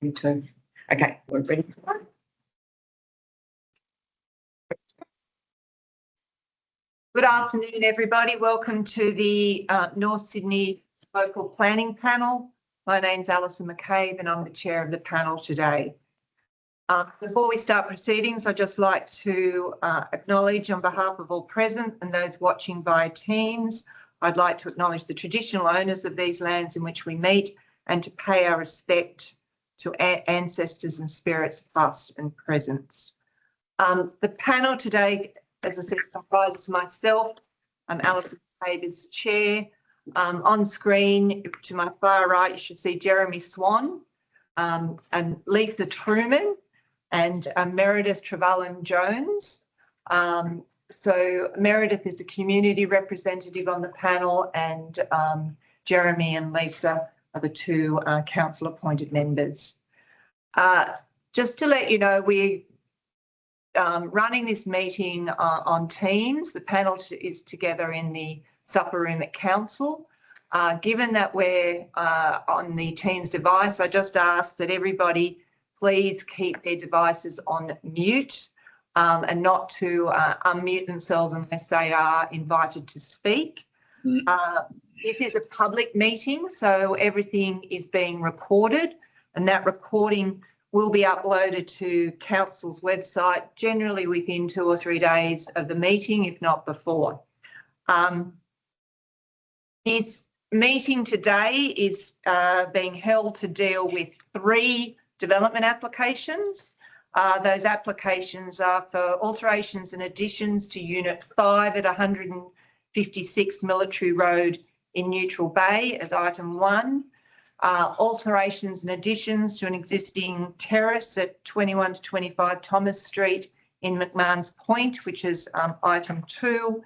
Me too. Okay, we're ready to go. Good afternoon, everybody. Welcome to the North Sydney Local Planning Panel. My name's Alison McCabe and I'm the chair of the panel today. Before we start proceedings, I'd just like to acknowledge on behalf of all present and those watching via Teams, I'd like to acknowledge the traditional owners of these lands in which we meet and to pay our respect to ancestors and spirits past and present. The panel today, as I said, comprises myself, Alison McCabe is chair. On screen to my far right, you should see Jeremy Swan and Lisa Truman and Meredith Trevelyan-Jones. So Meredith is a community representative on the panel and Jeremy and Lisa are the two council appointed members. Just to let you know, we're running this meeting on Teams. The panel is together in the supper room at council. Given that we're on the Teams device, I just ask that everybody please keep their devices on mute and not to unmute themselves unless they are invited to speak. This is a public meeting, so everything is being recorded and that recording will be uploaded to council's website generally within 2 or 3 days of the meeting, if not before. This meeting today is being held to deal with 3 development applications. Those applications are for alterations and additions to Unit 5 at 156 Military Road in Neutral Bay as item 1. Alterations and additions to an existing terrace at 21 to 25 Thomas Street in McMahon's Point, which is item 2.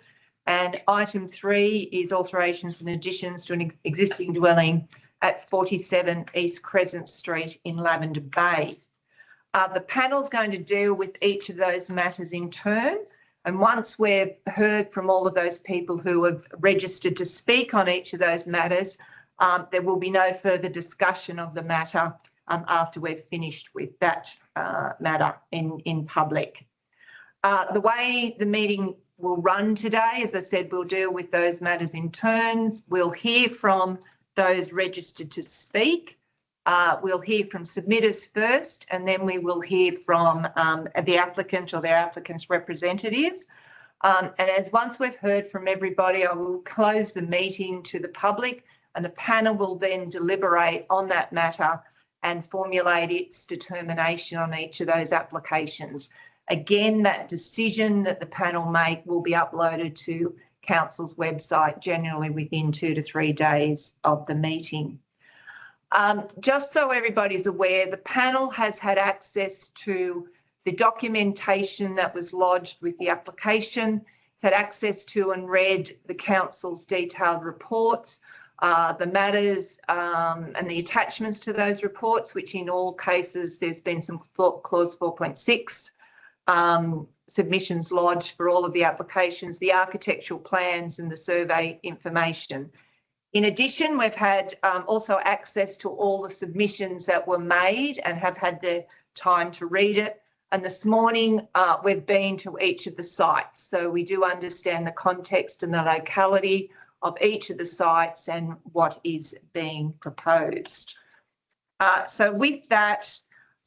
And item 3 is alterations and additions to an existing dwelling at 47 East Crescent Street in Lavender Bay. The panel is going to deal with each of those matters in turn. And once we've heard from all of those people who have registered to speak on each of those matters, there will be no further discussion of the matter after we've finished with that matter in public. The way the meeting will run today, as I said, we'll deal with those matters in turns. We'll hear from those registered to speak. We'll hear from submitters first, and then we will hear from the applicant or their applicant's representatives. And as once we've heard from everybody, I will close the meeting to the public and the panel will then deliberate on that matter and formulate its determination on each of those applications. Again, that decision that the panel make will be uploaded to council's website generally within 2 to 3 days of the meeting. Just so everybody's aware, the panel has had access to the documentation that was lodged with the application. It's had access to and read the council's detailed reports, the matters and the attachments to those reports, which in all cases there's been some clause 4.6 submissions lodged for all of the applications, the architectural plans and the survey information. In addition, we've had also access to all the submissions that were made and have had the time to read it. And this morning we've been to each of the sites. So we do understand the context and the locality of each of the sites and what is being proposed. So with that,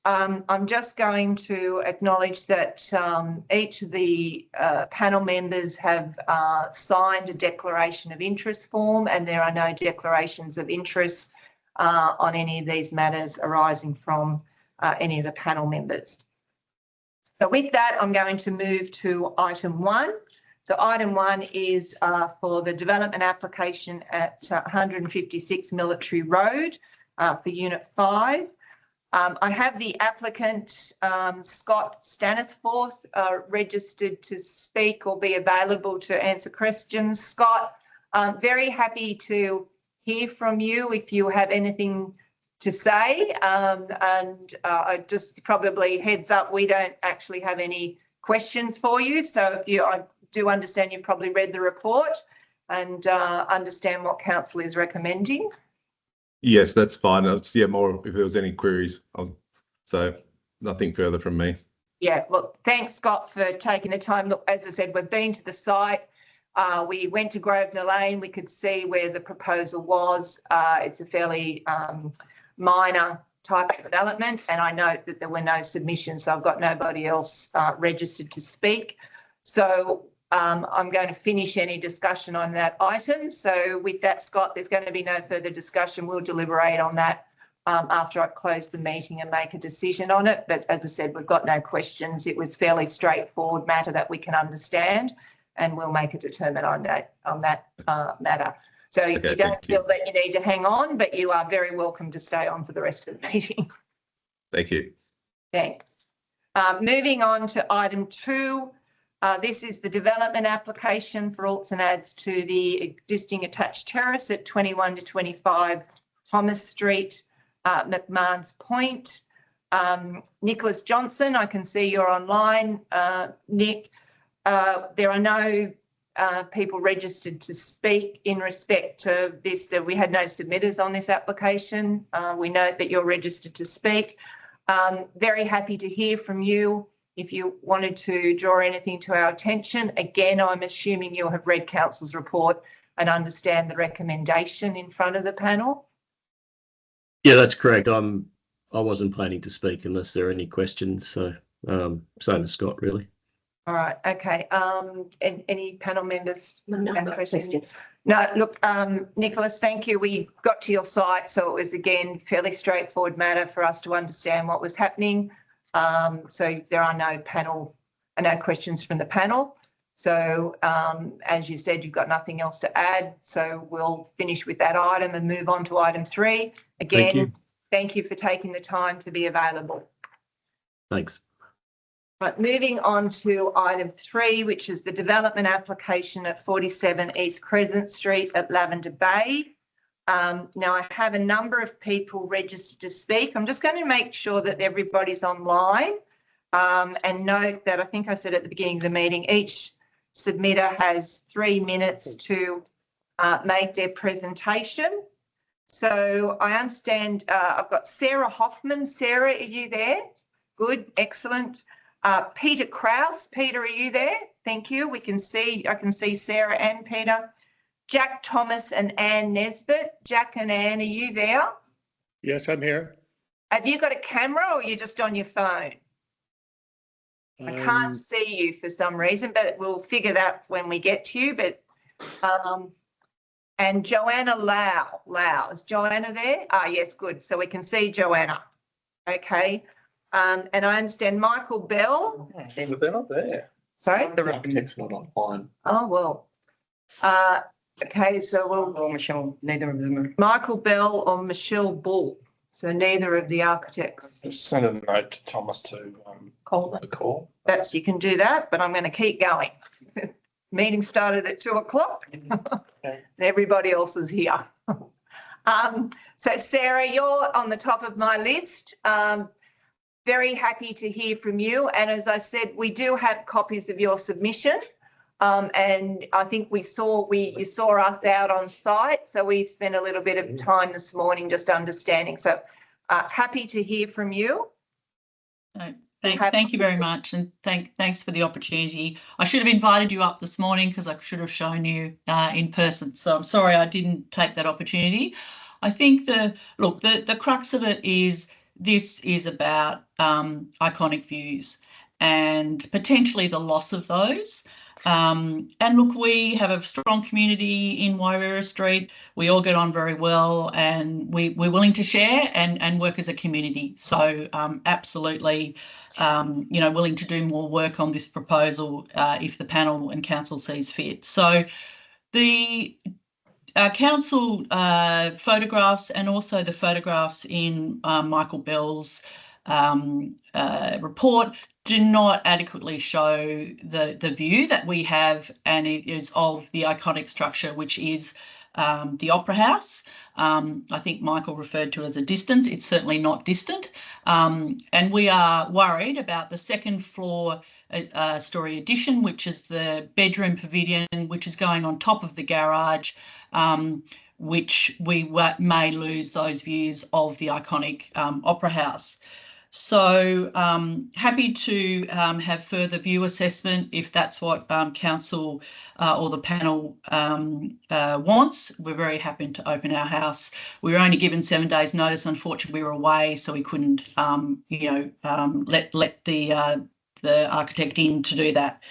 I'm just going to acknowledge that each of the panel members have signed a declaration of interest form and there are no declarations of interest on any of these matters arising from any of the panel members. So with that, I'm going to move to item 1. So item 1 is for the development application at 156 Military Road for Unit 5. I have the applicant, Scott Stanithforth, registered to speak or be available to answer questions. Scott, I'm very happy to hear from you if you have anything to say. I just probably heads up, we don't actually have any questions for you. So if I do understand you've probably read the report and understand what council is recommending. Yes, that's fine. Yeah, more if there was any queries. So nothing further from me. Yeah, well, thanks, Scott, for taking the time. Look, as I said, we've been to the site. We went to Grosvenor Lane. We could see where the proposal was. It's a fairly minor type of development, and I note that there were no submissions, so I've got nobody else registered to speak. So I'm going to finish any discussion on that item. So with that, Scott, there's going to be no further discussion. We'll deliberate on that after I've closed the meeting and make a decision on it. But as I said, we've got no questions. It was fairly straightforward matter that we can understand, and we'll make a determination on that matter. So okay, you don't feel that you need to hang on, but you are very welcome to stay on for the rest of the meeting. Thank you. Thanks. Moving on to item 2. This is the development application for alts and adds to the existing attached terrace at 21 to 25 Thomas Street, McMahon's Point. Nicholas Johnson, I can see you're online. Nick, there are no people registered to speak in respect to this. We had no submitters on this application. We note that you're registered to speak. Very happy to hear from you. If you wanted to draw anything to our attention, again, I'm assuming you'll have read Council's report and understand the recommendation in front of the panel. Yeah, that's correct. I wasn't planning to speak unless there are any questions. So same as Scott, really. All right. Okay. Any panel members have questions? No. Look, Nicholas, thank you. We got to your site, so it was again fairly straightforward matter for us to understand what was happening. So there are no questions from the panel. So as you said, you've got nothing else to add. So we'll finish with that item and move on to item 3. Again, thank you for taking the time to be available. Thanks. Right, moving on to item 3, which is the development application at 47 East Crescent Street at Lavender Bay. Now I have a number of people registered to speak. I'm just going to make sure that everybody's online and note that I think I said at the beginning of the meeting, each submitter has 3 minutes to make their presentation. So I understand I've got Sarah Hoffman. Sarah, are you there? Good, excellent. Peter Krause. Peter, are you there? Thank you. I can see Sarah and Peter. Jack Thomas and Anne Nesbitt. Jack and Anne, are you there? Yes, I'm here. Have you got a camera or are you just on your phone? I can't see you for some reason, but we'll figure that when we get to you. But and Joanna Lau. Is Joanna there? Ah, yes, good. So we can see Joanna. Okay. And I understand Michael Bell. But they're not there. Sorry? The architect's not online. Oh, well. Okay, so we'll... Michelle, neither of them are. Michael Bell or Michelle Bull. So neither of the architects. Just send a note to Thomas to call the call. You can do that, but I'm going to keep going. Meeting started at 2 o'clock. Okay. Everybody else is here. So Sarah, you're on the top of my list. Very happy to hear from you. And as I said, we do have copies of your submission. And I think you saw us out on site. So we spent a little bit of time this morning just understanding. So happy to hear from you. Thank you very much. And thanks for the opportunity. I should have invited you up this morning because I should have shown you in person. So I'm sorry I didn't take that opportunity. I think the crux of it is this is about iconic views and potentially the loss of those. And look, we have a strong community in Wairera Street. We all get on very well and we're willing to share and work as a community. So absolutely, willing to do more work on this proposal if the panel and council sees fit. So the council photographs and also the photographs in Michael Bell's report do not adequately show the view that we have, and it is of the iconic structure, which is the Opera House. I think Michael referred to it as a distance. It's certainly not distant. And we are worried about the second floor story addition, which is the bedroom pavilion, which is going on top of the garage. which we may lose those views of the iconic Opera House. So happy to have further view assessment if that's what council or the panel wants. We're very happy to open our house. We were only given 7 days notice. Unfortunately, we were away, so we couldn't, let the architect in to do that.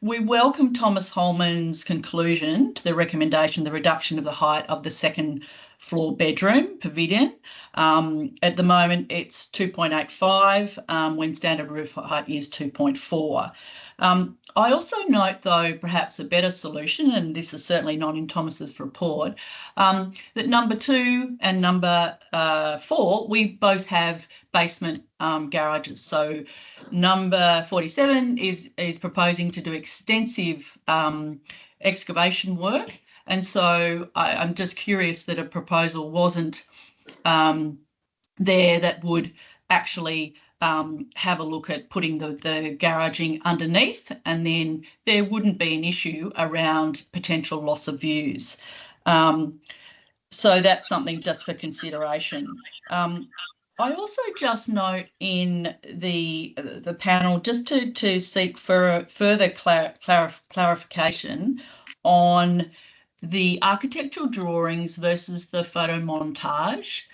We welcome Thomas Holman's conclusion to the recommendation, the reduction of the height of the second floor bedroom pavilion. At the moment, it's 2.85 when standard roof height is 2.4. I also note, though, perhaps a better solution, and this is certainly not in Thomas's report, that number 2 and number 4, we both have basement garages. So number 47 is proposing to do extensive excavation work. And so I'm just curious that a proposal wasn't there that would actually have a look at putting the garaging underneath, and then there wouldn't be an issue around potential loss of views. So that's something just for consideration. I also just note in the panel, just to seek for further clarification on the architectural drawings versus the photo montage.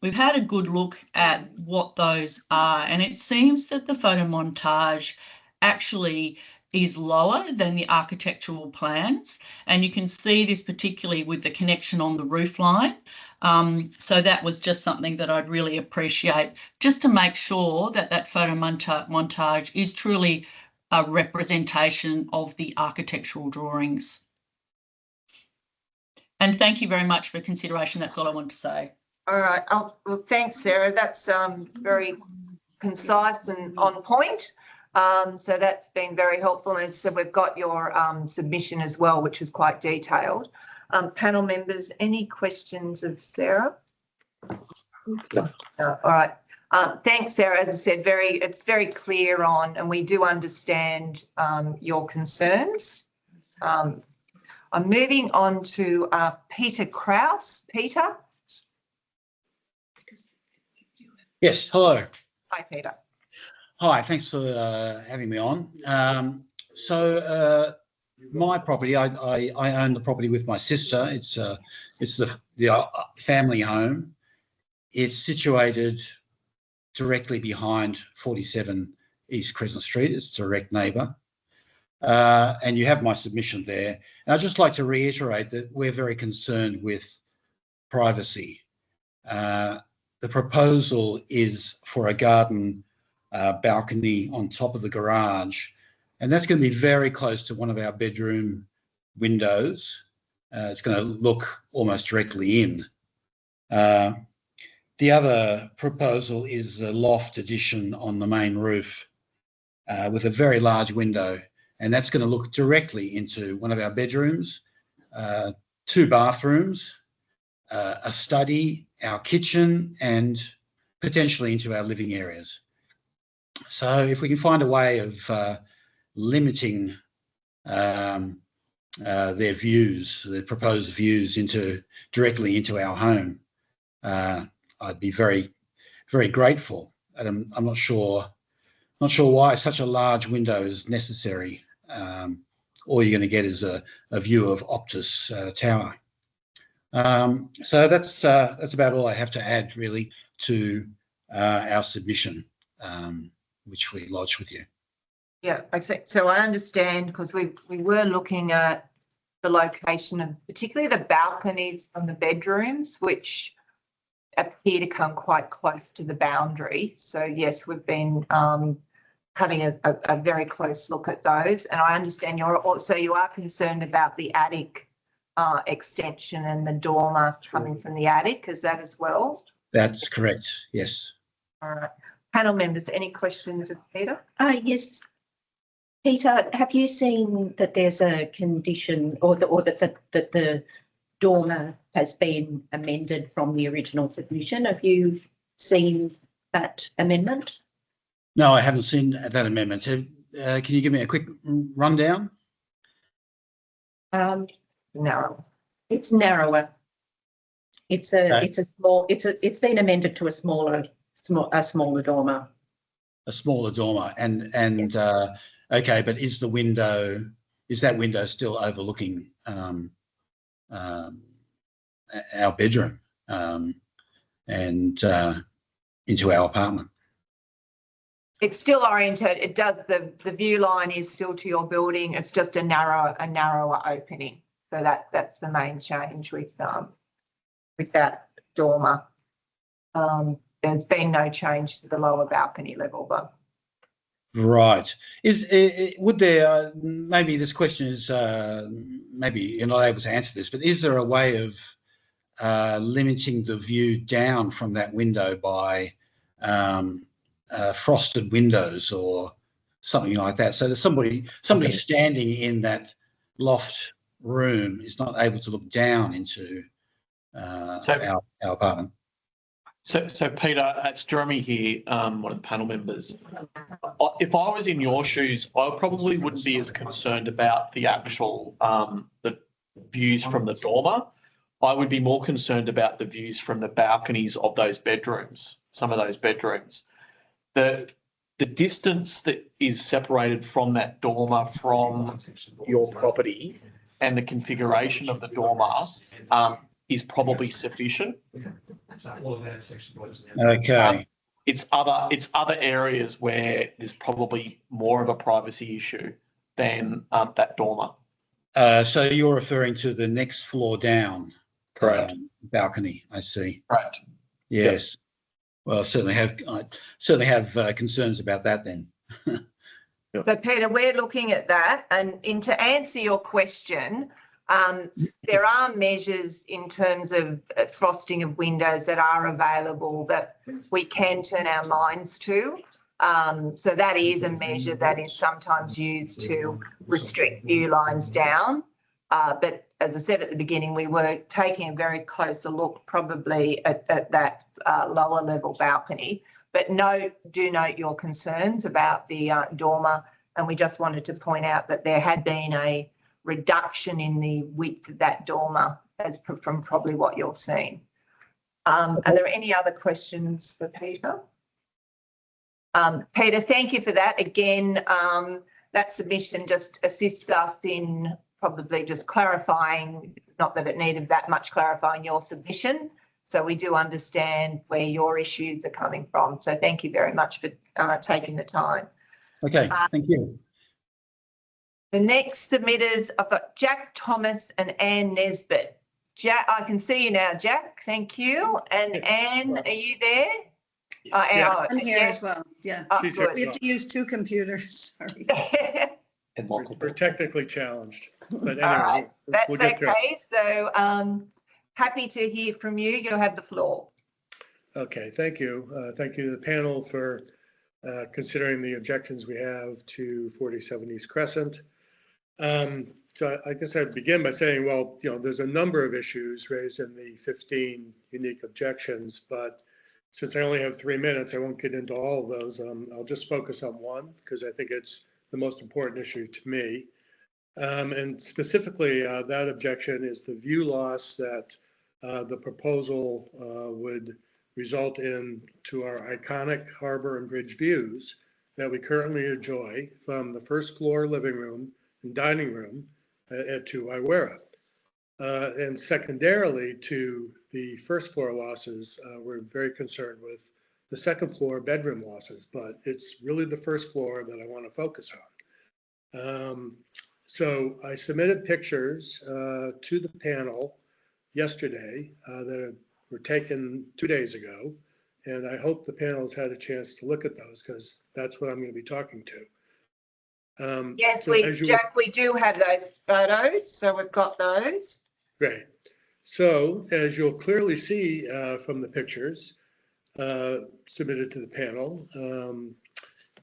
We've had a good look at what those are, and it seems that the photo montage actually is lower than the architectural plans, and you can see this particularly with the connection on the roof line. So that was just something that I'd really appreciate, just to make sure that that photo montage is truly a representation of the architectural drawings. And thank you very much for consideration. That's all I want to say. All right. Well, thanks, Sarah. That's very concise and on point. So that's been very helpful. And so we've got your submission as well, which was quite detailed. Panel members, any questions of Sarah? All right. Thanks, Sarah. As I said, it's very clear on, and we do understand your concerns. I'm moving on to Peter Kraus. Peter? Yes, hello. Hi, Peter. Hi, thanks for having me on. My property, I own the property with my sister. It's the family home. It's situated directly behind 47 East Crescent Street. It's a direct neighbour. And you have my submission there. And I'd just like to reiterate that we're very concerned with privacy. The proposal is for a garden balcony on top of the garage, and that's going to be very close to one of our bedroom windows. It's going to look almost directly in. The other proposal is a loft addition on the main roof with a very large window, and that's going to look directly into one of our bedrooms, 2 bathrooms, a study, our kitchen, and potentially into our living areas. So if we can find a way of limiting their views, their proposed views directly into our home, I'd be very, very grateful. And I'm not sure why such a large window is necessary. All you're going to get is a view of Optus Tower. So that's about all I have to add, really, to our submission, which we lodged with you. Yeah, so I understand, because we were looking at the location of particularly the balconies from the bedrooms, which appear to come quite close to the boundary. So yes, we've been having a very close look at those. And I understand you are concerned about the attic extension and the dormer coming from the attic. Is that as well? That's correct, yes. All right. Panel members, any questions of Peter? Yes. Peter, have you seen that there's a condition or that the dormer has been amended from the original submission? Have you seen that amendment? No, I haven't seen that amendment. Can you give me a quick rundown? No. It's narrower. It's been amended to a smaller dormer. A smaller dormer, and okay, but is that window still overlooking our bedroom and into our apartment? It's still oriented. It does the view line is still to your building. It's just a narrower opening. So that's the main change with that dormer. There's been no change to the lower balcony level though. Right. Would there, maybe this question is, maybe you're not able to answer this, but is there a way of limiting the view down from that window by frosted windows or something like that, so that somebody standing in that loft room is not able to look down into our apartment? So Peter, it's Jeremy here, one of the panel members. If I was in your shoes, I probably wouldn't be as concerned about the actual the views from the dormer. I would be more concerned about the views from the balconies of those bedrooms, some of those bedrooms. The distance that is separated from that dormer from your property and the configuration of the dormer is probably sufficient. Okay. It's other areas where there's probably more of a privacy issue than that dormer. So you're referring to the next floor down? Correct. Balcony, I see. Right. Yes. Yep. Well, I certainly have concerns about that then. Yep. So Peter, we're looking at that, and to answer your question, there are measures in terms of frosting of windows that are available that we can turn our minds to. So that is a measure that is sometimes used to restrict view lines down. But as I said at the beginning, we were taking a very closer look probably at that lower level balcony. But do note your concerns about the dormer, and we just wanted to point out that there had been a reduction in the width of that dormer from probably what you're seeing. Are there any other questions for Peter? Peter, thank you for that. Again, that submission just assists us in probably just clarifying, not that it needed that much clarifying your submission. So we do understand where your issues are coming from. So thank you very much for taking the time. Okay, thank you. The next submitters, I've got Jack Thomas and Anne Nesbitt. Jack, I can see you now, Jack. Thank you. And Anne, are you there? Yeah, I'm here as well. Yeah. Oh, We good. have to use two computers. Sorry. And We're technically challenged, but anyway, All right, that's we'll get through it. okay. So happy to hear from you. You'll have the floor. Okay, thank you. Thank you to the panel for considering the objections we have to 47 East Crescent. So I guess I'd begin by saying, well, there's a number of issues raised in the 15 unique objections, but since I only have 3 minutes, I won't get into all of those. I'll just focus on one because I think it's the most important issue to me. And specifically, that objection is the view loss that the proposal would result in to our iconic harbor and bridge views that we currently enjoy from the first floor living room and dining room at 2 Iwera. And secondarily to the first floor losses, we're very concerned with the second floor bedroom losses, but it's really the first floor that I want to focus on. So I submitted pictures to the panel yesterday that were taken 2 days ago, and I hope the panel has had a chance to look at those because that's what I'm going to be talking to. Yes, so Jack, we do have those photos, so we've got those. Great. So as you'll clearly see from the pictures submitted to the panel,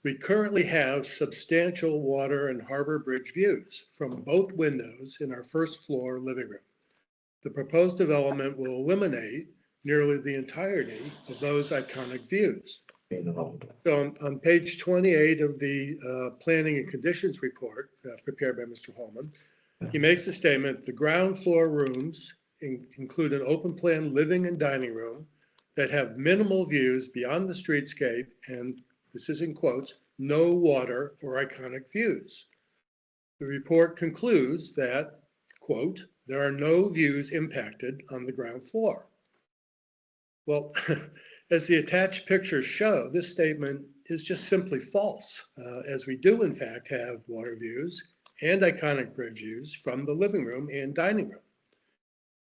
we currently have substantial water and harbor bridge views from both windows in our first floor living room. The proposed development will eliminate nearly the entirety of those iconic views. So on page 28 of the planning and conditions report prepared by Mr. Holman, he makes the statement, the ground floor rooms include an open plan living and dining room that have minimal views beyond the streetscape and, this is in quotes, no water or iconic views. The report concludes that, quote, there are no views impacted on the ground floor. Well, as the attached pictures show, this statement is just simply false, as we do in fact have water views and iconic bridge views from the living room and dining room.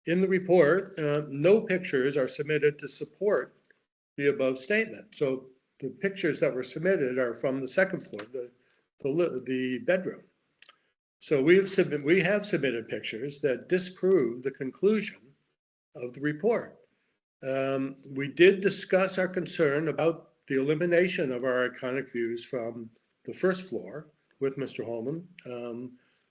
In the report, no pictures are submitted to support the above statement. So the pictures that were submitted are from the second floor, the bedroom. So we have submitted pictures that disprove the conclusion of the report. We did discuss our concern about the elimination of our iconic views from the first floor with Mr. Holman.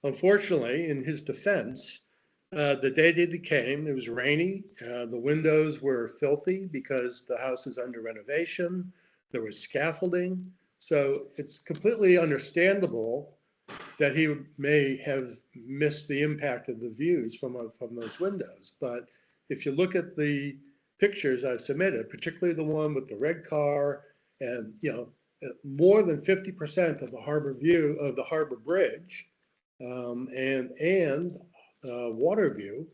Unfortunately, in his defense, the day that he came, it was rainy. The windows were filthy because the house is under renovation. There was scaffolding. So it's completely understandable that he may have missed the impact of the views from those windows. But if you look at the pictures I've submitted, particularly the one with the red car and, you know, more than 50% of the harbor view of the harbor bridge and water view,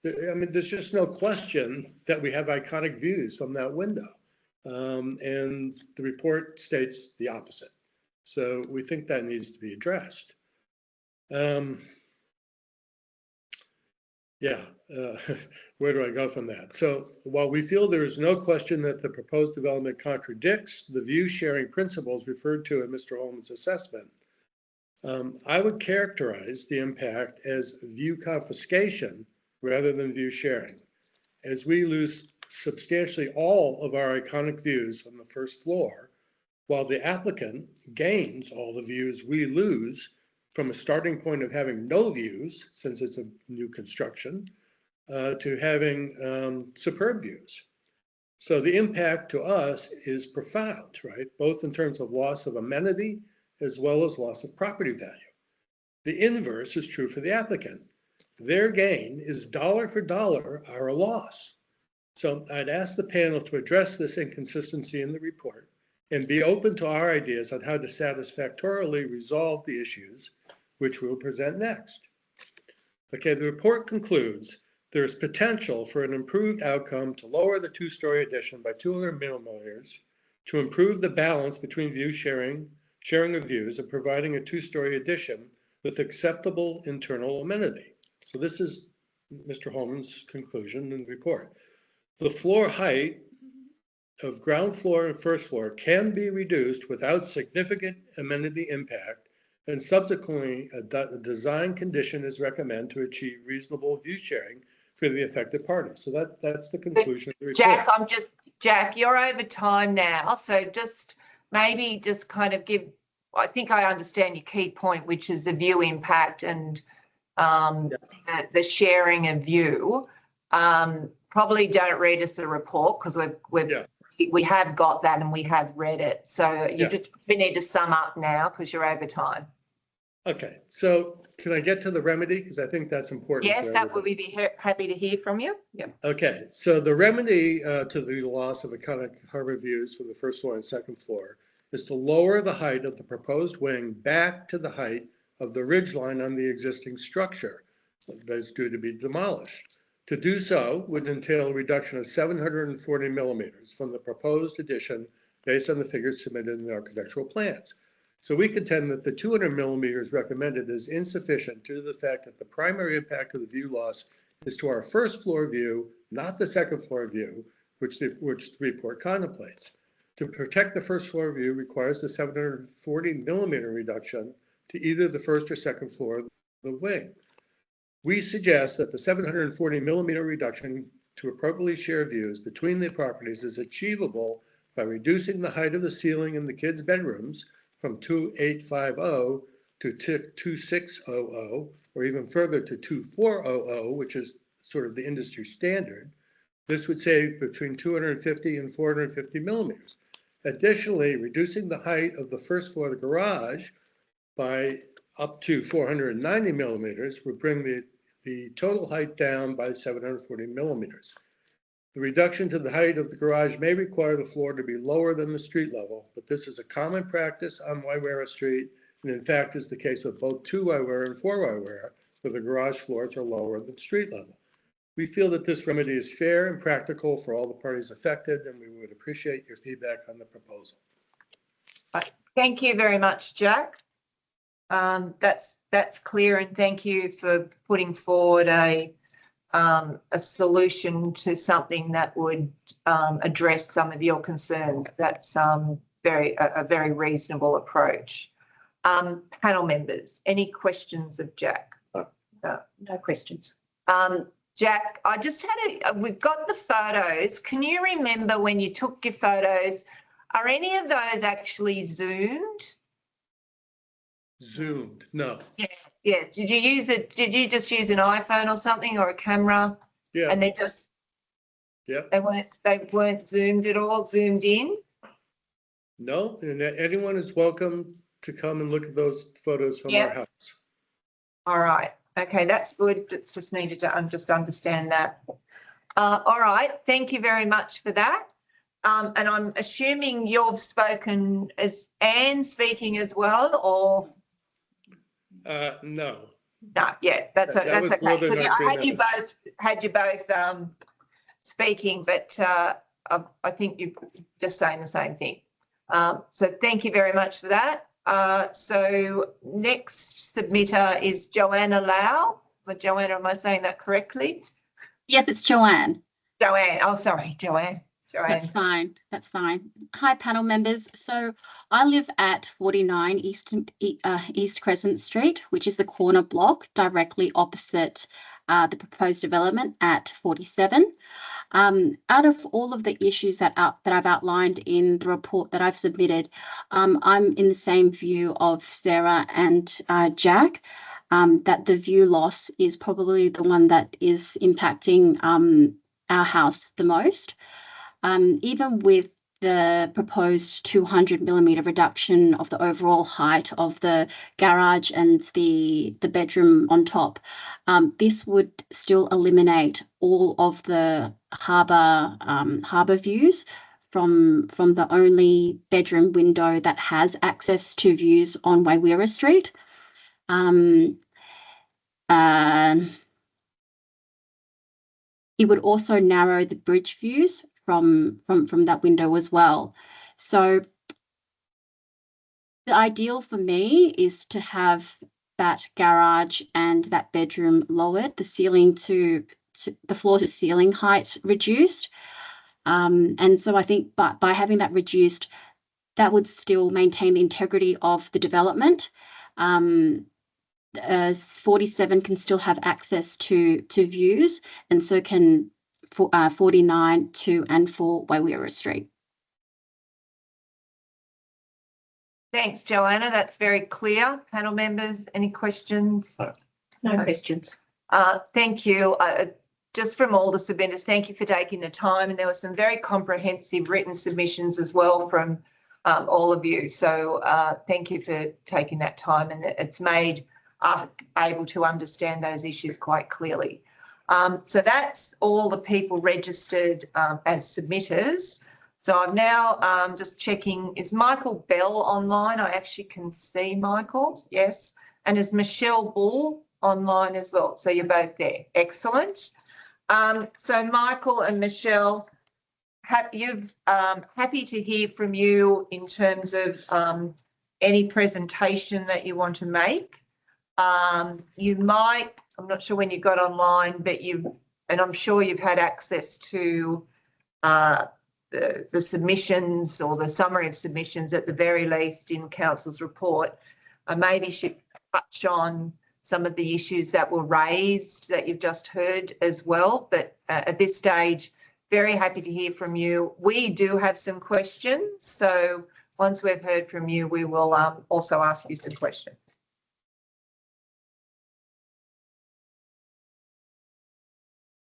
I mean, there's just no question that we have iconic views from that window. And the report states the opposite. So we think that needs to be addressed. Where do I go from that? So while we feel there is no question that the proposed development contradicts the view sharing principles referred to in Mr. Holman's assessment, I would characterize the impact as view confiscation rather than view sharing, as we lose substantially all of our iconic views on the first floor, while the applicant gains all the views we lose from a starting point of having no views, since it's a new construction, to having superb views. So the impact to us is profound, right? Both in terms of loss of amenity as well as loss of property value. The inverse is true for the applicant. Their gain is dollar for dollar our loss. So I'd ask the panel to address this inconsistency in the report and be open to our ideas on how to satisfactorily resolve the issues, which we'll present next. Okay, the report concludes there is potential for an improved outcome to lower the two-story addition by 200 millimeters to improve the balance between view sharing of views and providing a two-story addition with acceptable internal amenity. So this is Mr. Holman's conclusion in the report. The floor height of ground floor and first floor can be reduced without significant amenity impact, and subsequently a design condition is recommended to achieve reasonable view sharing for the affected parties. So that's the conclusion of the report. Jack, you're over time now, so maybe kind of give, I think I understand your key point, which is the view impact and the sharing of view. Probably don't read us the report because we have got that and we have read it. So we need to sum up now because you're over time. Okay, so can I get to the remedy? Because I think that's important. Yes, that would we be happy to hear from you. Yeah. Okay, so the remedy to the loss of iconic harbor views from the first floor and second floor is to lower the height of the proposed wing back to the height of the ridge line on the existing structure that's due to be demolished. To do so would entail a reduction of 740 millimeters from the proposed addition based on the figures submitted in the architectural plans. So we contend that the 200 millimeters recommended is insufficient due to the fact that the primary impact of the view loss is to our first floor view, not the second floor view, which the report contemplates. To protect the first floor view requires the 740 millimeter reduction to either the first or second floor of the wing. We suggest that the 740 millimeter reduction to appropriately share views between the properties is achievable by reducing the height of the ceiling in the kids' bedrooms from 2850 to 2600, or even further to 2400, which is sort of the industry standard. This would save between 250 and 450 millimeters. Additionally, reducing the height of the first floor of the garage by up to 490 millimeters would bring the the total height down by 740 millimeters. The reduction to the height of the garage may require the floor to be lower than the street level, but this is a common practice on Wairara Street, and in fact is the case with both 2 Wairara and 4 Wairara, where the garage floors are lower than street level. We feel that this remedy is fair and practical for all the parties affected, and we would appreciate your feedback on the proposal. Thank you very much, Jack. That's clear, and thank you for putting forward a solution to something that would address some of your concerns. That's a very reasonable approach. Panel members, any questions of Jack? No questions. Jack, I just we've got the photos. Can you remember when you took your photos, are any of those actually zoomed? Zoomed, no. Yeah. Did you just use an iPhone or something, or a camera? Yeah. And they just, Yeah. they weren't zoomed at all, zoomed in? No, and anyone is welcome to come and look at those photos from our house. All right. Okay, that's good. It's just needed to just understand that. All right. Thank you very much for that. And I'm assuming you've spoken, as Anne speaking as well, or? No. No, yeah, that's That was okay. more than our I 3 minutes. had you both speaking, but I think you're just saying the same thing. So thank you very much for that. So next submitter is Joanna Lau. But Joanna, am I saying that correctly? Yes, it's Joanne. Joanne. Oh, sorry, Joanne. That's fine. That's fine. Hi, panel members. So I live at 49 East Crescent Street, which is the corner block directly opposite the proposed development at 47. Out of all of the issues that I've outlined in the report that I've submitted, I'm in the same view of Sarah and Jack, that the view loss is probably the one that is impacting our house the most. Even with the proposed 200 millimeter reduction of the overall height of the garage and the bedroom on top, this would still eliminate all of the harbour views from the only bedroom window that has access to views on Wairara Street. It would also narrow the bridge views from that window as well. So the ideal for me is to have that garage and that bedroom lowered, the ceiling to the floor to ceiling height reduced. And so I think by having that reduced, that would still maintain the integrity of the development. 47 can still have access to views, and so can 49, 2 and 4 Wairara Street. Thanks, Joanna. That's very clear. Panel members, any questions? No questions. Thank you. Just from all the submitters, thank you for taking the time. And there were some very comprehensive written submissions as well from all of you. So thank you for taking that time, and it's made us able to understand those issues quite clearly. So that's all the people registered as submitters. So I'm now just checking, is Michael Bell online? I actually can see Michael, yes. And is Michelle Bull online as well? So you're both there. Excellent. So Michael and Michelle, happy to hear from you in terms of any presentation that you want to make. You might, I'm not sure when you got online, but and I'm sure you've had access to the submissions or the summary of submissions at the very least in Council's report. Maybe should touch on some of the issues that were raised that you've just heard as well. But at this stage, very happy to hear from you. We do have some questions. So once we've heard from you, we will also ask you some questions.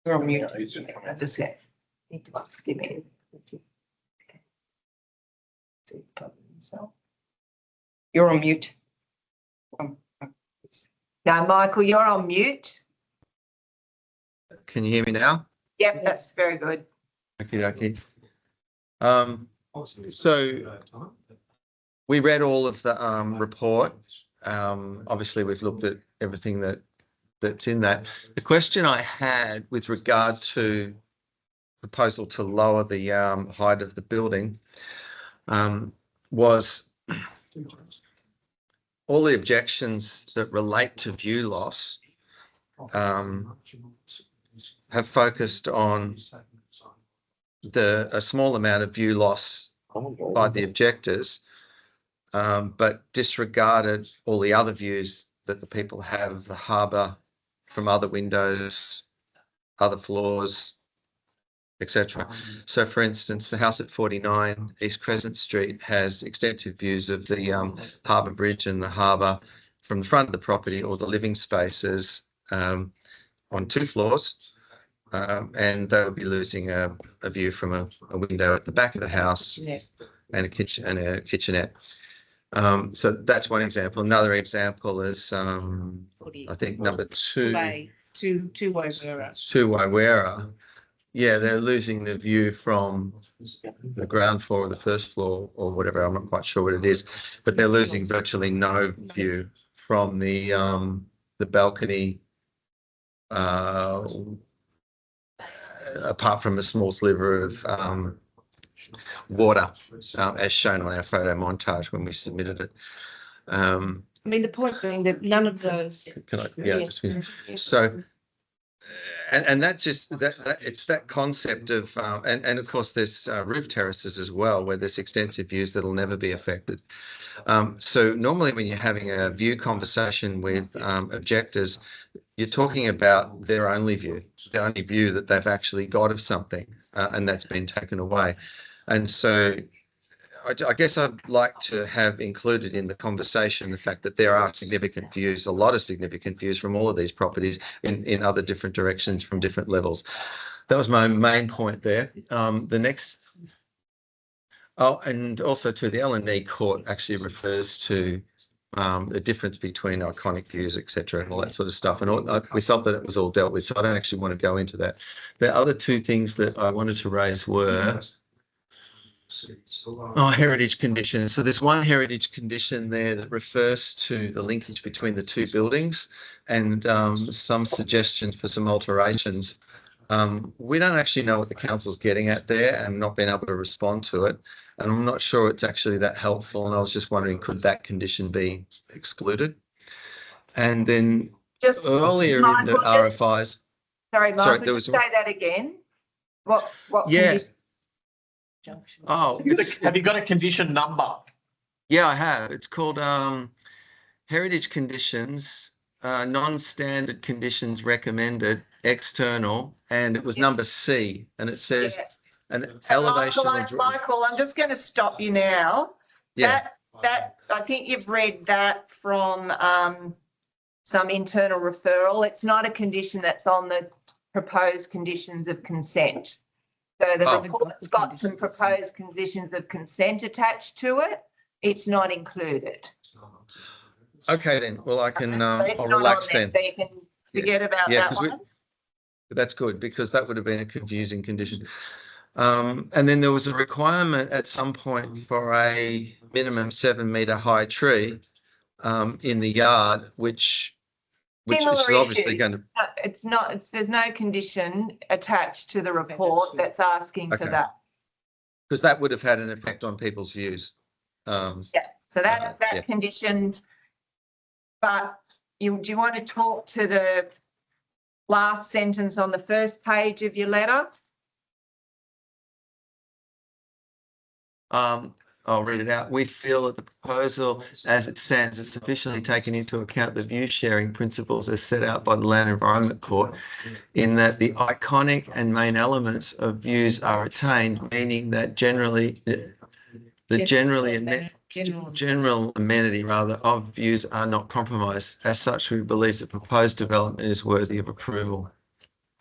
You're on mute. Just a need to ask him in. You're on mute. No, Michael, you're on mute. Can you hear me now? Yep, that's very good. Okay. So we read all of the report. Obviously, we've looked at everything that's in that. The question I had with regard to proposal to lower the height of the building was all the objections that relate to view loss have focused on a small amount of view loss by the objectors, but disregarded all the other views that the people have of the harbour from other windows, other floors, etc. So, for instance, the house at 49 East Crescent Street has extensive views of the harbour bridge and the harbour from the front of the property, or the living spaces on 2 floors. And they'll be losing a view from a window at the back of the house and a kitchen and a kitchenette. So that's one example. Another example is, I think, number 2. To Wairera. To Wairera. Yeah, they're losing the view from the ground floor or the first floor or whatever. I'm not quite sure what it is, but they're losing virtually no view from the balcony, apart from a small sliver of water, as shown on our photo montage when we submitted it. I mean, the point being that none of those. Can I? Yeah. Just finish. So. And that's just that it's that concept of and of course there's roof terraces as well, where there's extensive views that'll never be affected. So normally when you're having a view conversation with objectors, you're talking about their only view, the only view that they've actually got of something, and that's been taken away. And so I guess I'd like to have included in the conversation the fact that there are significant views, a lot of significant views from all of these properties in other different directions from different levels. That was my main point there. The next, and also to the L&E court actually refers to the difference between iconic views, etc., and all that sort of stuff. And we felt that it was all dealt with, so I don't actually want to go into that. The other 2 things that I wanted to raise were heritage conditions. So there's one heritage condition there that refers to the linkage between the 2 buildings and some suggestions for some alterations. We don't actually know what the council's getting at there and not being able to respond to it. And I'm not sure it's actually that helpful. And I was just wondering, could that condition be excluded? And then Just earlier Michael, in the RFIs. Sorry, Michael, there was say that again. What yeah. condition? Oh, have you got a condition number? Yeah, I have. It's called heritage conditions, non-standard conditions recommended, external, and it was number C, and it says an elevation. Michael, I'm just going to stop you now. Yeah. That I think you've read that from some internal referral. It's not a condition that's on the proposed conditions of consent. So the report's got some proposed conditions of consent attached to it. It's not included. Okay, then. Well, I can. So I'll relax then. So you can forget about that one. That's good, because that would have been a confusing condition. And then there was a requirement at some point for a minimum 7-metre high tree in the yard, which is obviously going to. It's not. There's no condition attached to the report that's asking for that. Because that would have had an effect on people's views. Yeah. So that condition. But do you want to talk to the last sentence on the first page of your letter? I'll read it out. We feel that the proposal as it stands is sufficiently taken into account the view sharing principles as set out by the Land Environment Court, in that the iconic and main elements of views are retained, meaning that general amenity of views are not compromised. As such, we believe the proposed development is worthy of approval.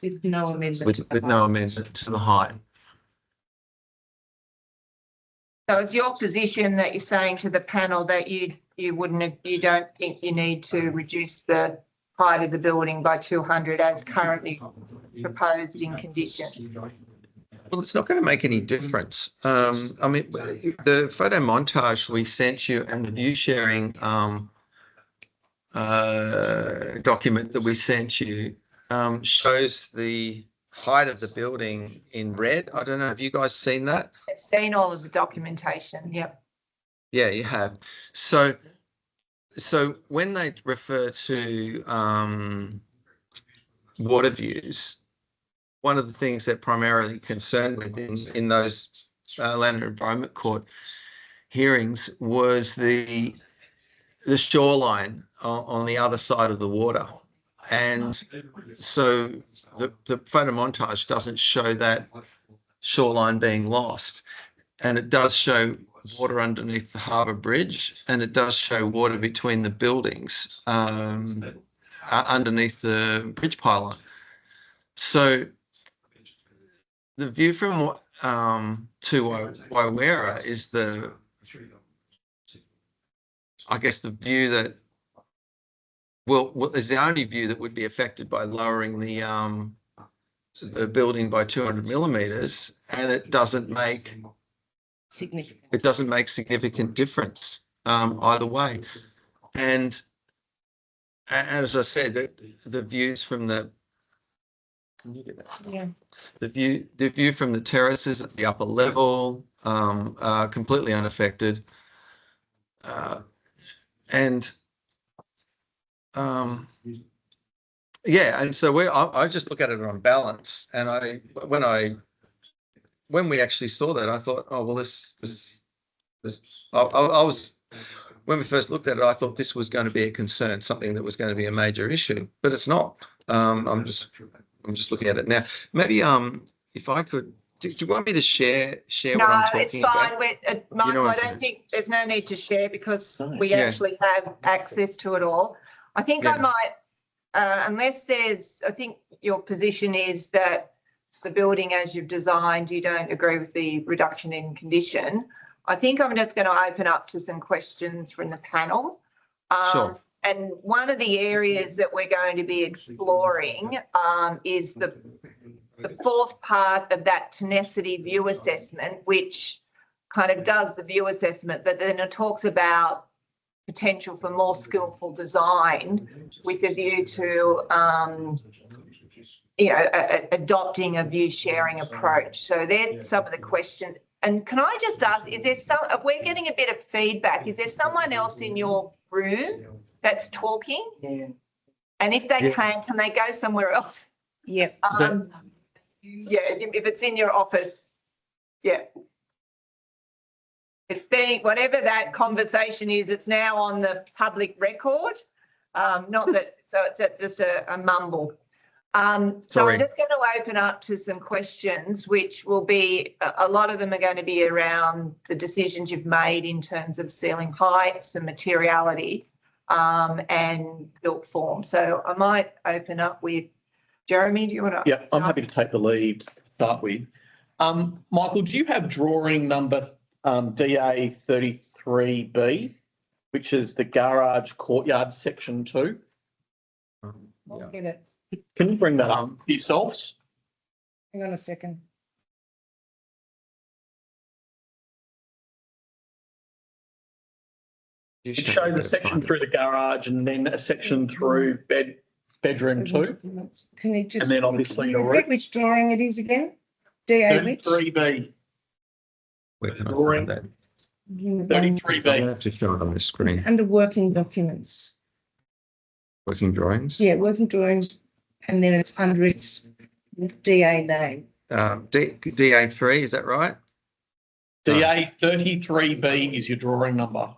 With no amendment. With no amendment to the height. So is your position that you're saying to the panel that you don't think you need to reduce the height of the building by 200 as currently proposed in condition. Well, it's not going to make any difference. I mean, the photo montage we sent you and the view sharing document that we sent you shows the height of the building in red. I don't know. Have you guys seen that? I've seen all of the documentation. Yep. Yeah, you have. So when they refer to water views, one of the things they're primarily concerned with in those Land and Environment Court hearings was the shoreline on the other side of the water. And so the photo montage doesn't show that shoreline being lost. And it does show water underneath the harbour bridge, and it does show water between the buildings underneath the bridge pylon. So the view from to Waiwera is I guess the view that is the only view that would be affected by lowering the building by 200 millimeters, and it doesn't make significant difference either way. And as I said, the views from the the view from the terraces at the upper level are completely unaffected, and yeah, and so I just look at it on balance, and when we actually saw that, I thought, oh well, I was, when we first looked at it, I thought this was going to be a concern, something that was going to be a major issue, but it's not. I'm just looking at it now. Maybe if I could, do you want me to share what I'm talking about? No, it's fine. Michael, I don't think there's no need to share because we actually have access to it all. I think I might, unless there's, I think your position is that the building as you've designed, you don't agree with the reduction in condition. I think I'm just going to open up to some questions from the panel. Sure. And one of the areas that we're going to be exploring is the fourth part of that tenacity view assessment, which kind of does the view assessment, but then it talks about potential for more skillful design with a view to, adopting a view sharing approach. So there's some of the questions. And can I just ask, is there we're getting a bit of feedback. Is there someone else in your room that's talking? Yeah. And if they can they go somewhere else? Yep. If it's in your office, yeah. It's being, whatever that conversation is, it's now on the public record. Not that, so it's just a mumble. So I'm just going to open up to some questions, which will be, a lot of them are going to be around the decisions you've made in terms of ceiling heights and materiality and built form. So I might open up with Jeremy. Do you want to? Yeah, I'm happy to take the lead to start with. Michael, do you have drawing number DA 33B, which is the garage courtyard section 2? I'll get it. Can you bring that up yourselves? Hang on a second. It shows a section through the garage and then a section through bedroom 2. Can you just, and then obviously the repeat which drawing it is again? DA which? 33B. Where can I Drawing. find that? 33B. I'm going to have to show it on the screen. Under working documents. Working drawings. Yeah, working drawings, and then it's under its DA name. DA3, is that right? DA 33B is your drawing number.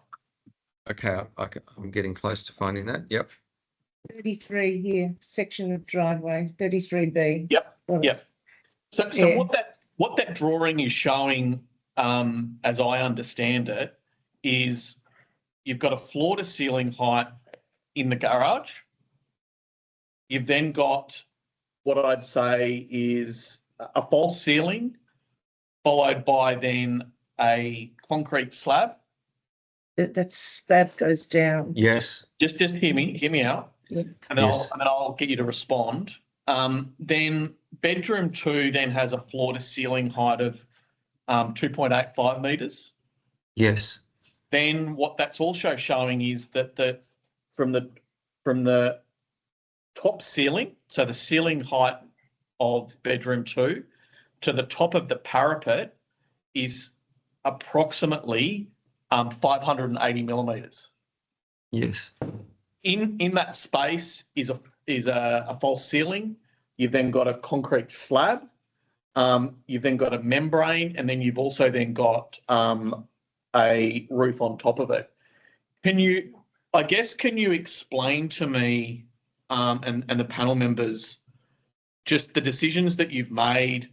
Okay, I'm getting close to finding that. Yep. 33 here, section of driveway, 33B. Yep. Yep. So what that drawing is showing, as I understand it, is you've got a floor to ceiling height in the garage. You've then got what I'd say is a false ceiling, followed by then a concrete slab. That slab goes down. Yes. Just hear me out. Yeah. And then Yes. I'll get you to respond. Then bedroom 2 then has a floor to ceiling height of 2.85 metres. Yes. Then what that's also showing is that from the top ceiling, so the ceiling height of bedroom 2 to the top of the parapet is approximately 580 millimetres. Yes. In that space is a false ceiling. You've then got a concrete slab. You've then got a membrane, and then you've also then got a roof on top of it. Can you explain to me and the panel members just the decisions that you've made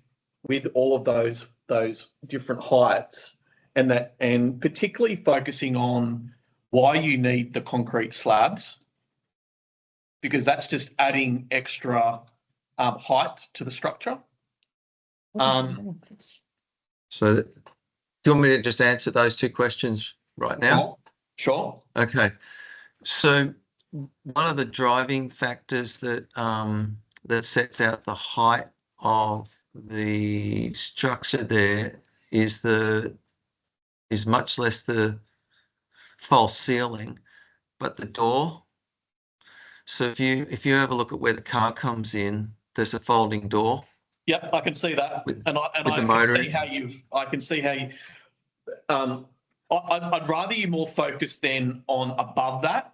with all of those different heights, and particularly focusing on why you need the concrete slabs, because that's just adding extra height to the structure. So do you want me to just answer those two questions right now? Sure. Okay. So one of the driving factors that that sets out the height of the structure there is much less the false ceiling, but the door. So if you have a look at where the car comes in, there's a folding door. Yep, I can see that, I can see how you. I'd rather you more focus then on above that.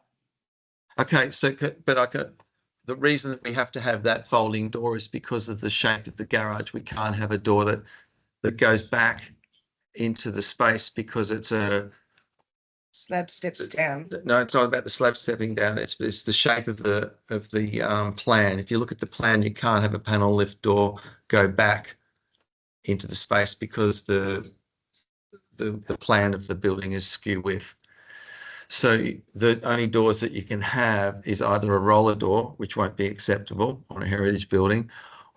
Okay, so the reason that we have to have that folding door is because of the shape of the garage. We can't have a door that goes back into the space because it's a Slab steps down. No, it's not about the slab stepping down. It's the shape of the plan. If you look at the plan, you can't have a panel lift door go back into the space because the plan of the building is skew width. So the only doors that you can have is either a roller door, which won't be acceptable on a heritage building,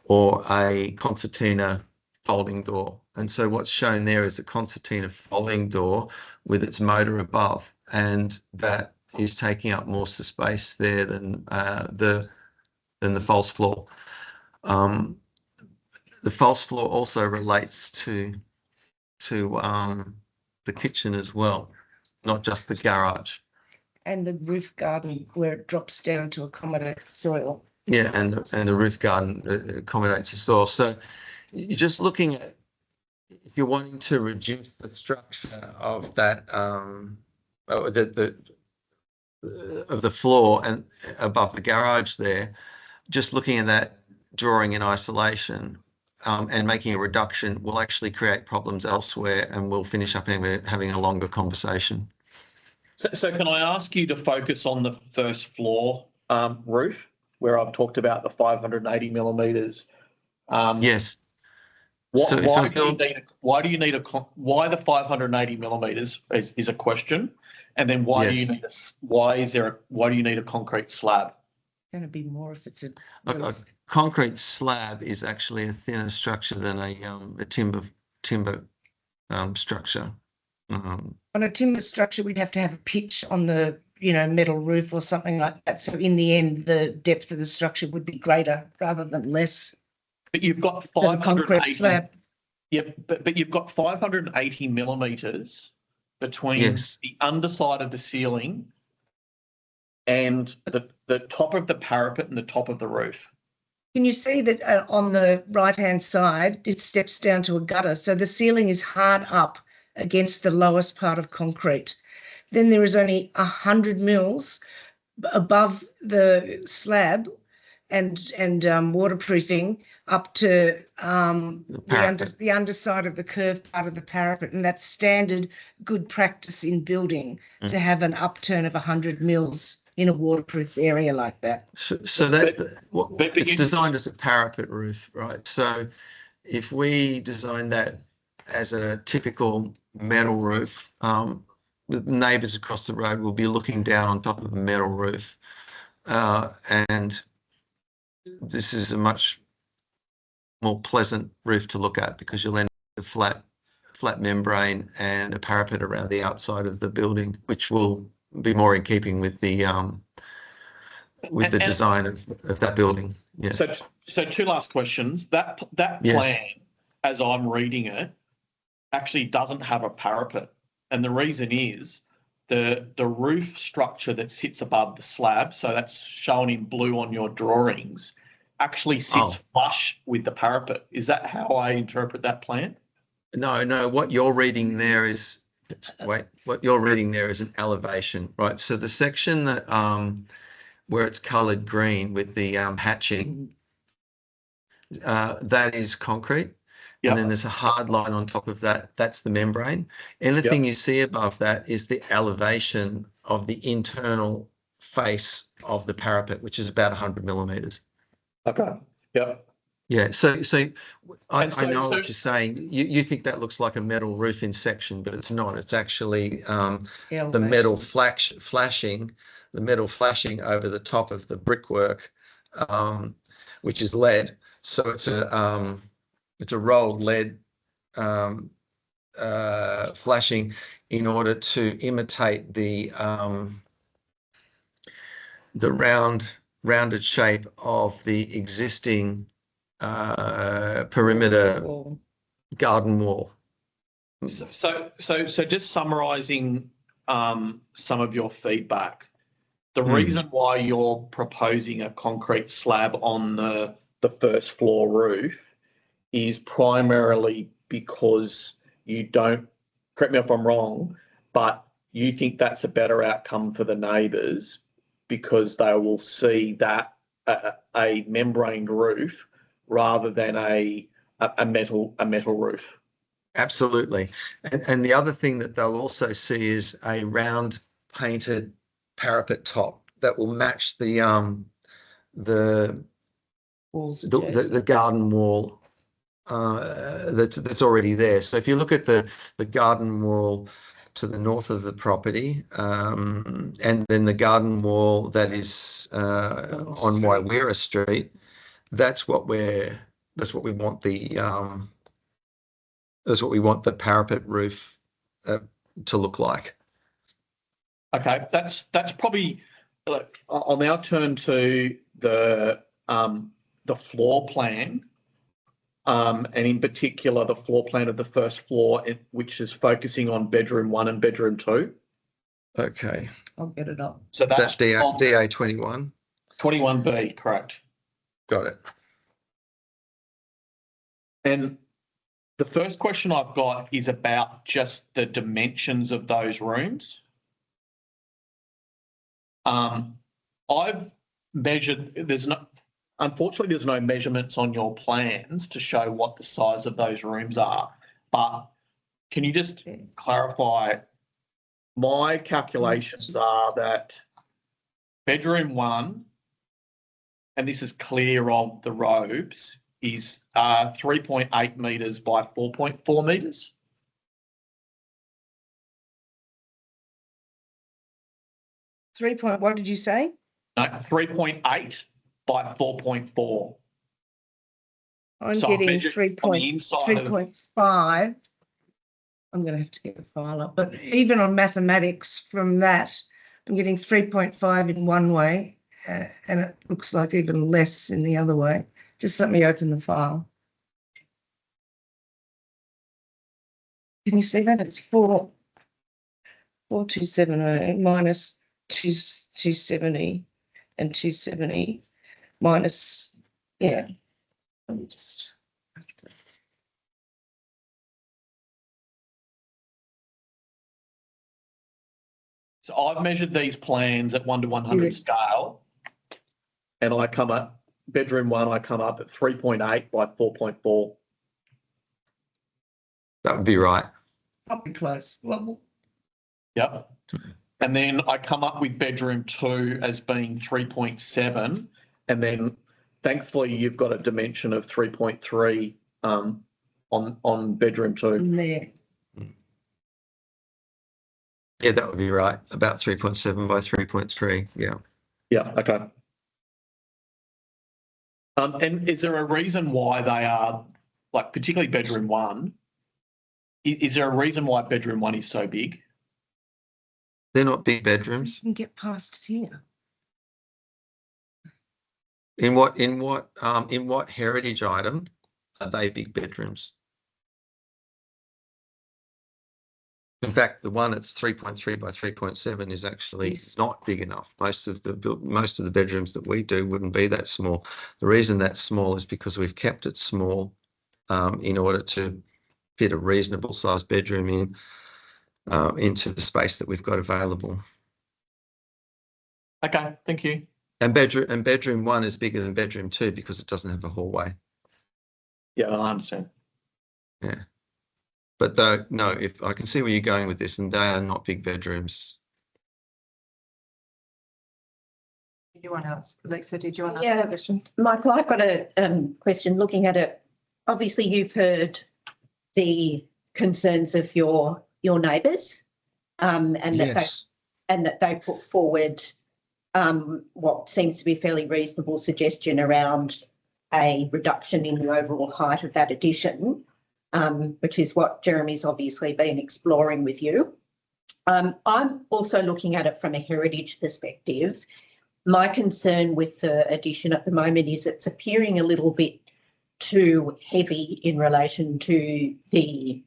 or a concertina folding door. And so what's shown there is a concertina folding door with its motor above, and that is taking up more space there than the false floor. The false floor also relates to the kitchen as well, not just the garage. And the roof garden where it drops down to accommodate soil. Yeah, and the roof garden accommodates the soil. So you're just looking at, if you're wanting to reduce the structure of that, of the floor and above the garage there, just looking at that drawing in isolation and making a reduction will actually create problems elsewhere, and we'll finish up having a longer conversation. So can I ask you to focus on the first floor roof, where I've talked about the 580 millimetres? Yes. Why the 580 millimetres is a question, and then why Yes. do you need a concrete slab? Going to be more if it's A concrete slab is actually a thinner structure than a timber structure. on a timber structure, we'd have to have a pitch on the metal roof or something like that. So in the end, the depth of the structure would be greater rather than less. But you've got than a concrete 580. slab. Yep, but you've got 580 millimetres between Yes. the underside of the ceiling and the top of the parapet and the top of the roof. Can you see that on the right-hand side, it steps down to a gutter. So the ceiling is hard up against the lowest part of concrete. Then there is only 100 mils above the slab and waterproofing up to the underside of the curved part of the parapet, and that's standard good practice in building to have an upturn of 100 mils in a waterproof area like that. So it's designed as a parapet roof, right? So if we design that as a typical metal roof, the neighbours across the road will be looking down on top of a metal roof, and this is a much more pleasant roof to look at because you'll end up with a flat membrane and a parapet around the outside of the building, which will be more in keeping with the with the And- design of that building. Yeah. So two last questions. That Yes. plan, as I'm reading it, actually doesn't have a parapet. And the reason is the roof structure that sits above the slab, so that's shown in blue on your drawings, actually sits flush with the parapet. Is that how I interpret that plan? No, what you're reading there is, what you're reading there is an elevation, right? So the section that, where it's coloured green with the hatching, that is concrete. Yep. And then there's a hard line on top of that. That's the membrane. Anything you see above that is the elevation of the internal face of the parapet, which is about 100 millimeters. Okay. Yep. Yeah. So I know so- what you're saying. You think that looks like a metal roof in section, but it's not. It's actually the metal flashing over the top of the brickwork, which is lead. So it's a rolled lead flashing in order to imitate the rounded shape of the existing perimeter garden wall. So just summarising some of your feedback. The reason why you're proposing a concrete slab on the first floor roof is primarily because you don't, correct me if I'm wrong, but you think that's a better outcome for the neighbours because they will see that a membraned roof rather than a metal roof. Absolutely. And the other thing that they'll also see is a round painted parapet top that will match the garden wall that's already there. So if you look at the garden wall to the north of the property, and then the garden wall that is on Wairera Street, that's what we want the parapet roof to look like. Okay, that's probably. Look, I'll now turn to the floor plan, and in particular the floor plan of the first floor, which is focusing on bedroom 1 and bedroom 2. Okay. I'll get it up. So that's DA 21. 21B, correct? Got it. And the first question I've got is about just the dimensions of those rooms. I've measured, unfortunately, there's no measurements on your plans to show what the size of those rooms are, but can you just clarify? My calculations are that bedroom 1, and this is clear of the robes, is 3.8 metres by 4.4 metres. What did you say? No, 3.8 by 4.4. I'm So getting measured on the inside of 3.5. I'm going to have to get the file up. But even on mathematics from that, I'm getting 3.5 in one way, and it looks like even less in the other way. Just let me open the file. Can you see that? It's 4,270 minus 270 and 270 minus, yeah. Let me just. So I've measured these plans at 1 to 100 scale, and I come up, bedroom 1, I come up at 3.8 by 4.4. That would be right. Probably close. Well, Yep. And then I come up with bedroom 2 as being 3.7, and then thankfully you've got a dimension of 3.3 on bedroom 2. there. Yeah, that would be right. About 3.7 by 3.3. Yeah. Yeah. Okay. And is there a reason why they are, like, particularly bedroom 1? Is there a reason why bedroom 1 is so big? They're not big bedrooms. You can get past here. In what heritage item are they big bedrooms? In fact, the one that's 3.3 by 3.7 is actually not big enough. Most of the bedrooms that we do wouldn't be that small. The reason that's small is because we've kept it small in order to fit a reasonable sized bedroom into the space that we've got available. Okay, thank you. And bedroom 1 is bigger than bedroom 2 because it doesn't have a hallway. Yeah, I understand. Yeah. But though, no, if I can see where you're going with this, and they are not big bedrooms. Did you want to ask, Alexa, did you want to Yeah. ask a question? Michael, I've got a question looking at it. Obviously, you've heard the concerns of your neighbours, and Yes. that they put forward what seems to be a fairly reasonable suggestion around a reduction in the overall height of that addition, which is what Jeremy's obviously been exploring with you. I'm also looking at it from a heritage perspective. My concern with the addition at the moment is it's appearing a little bit too heavy in relation to the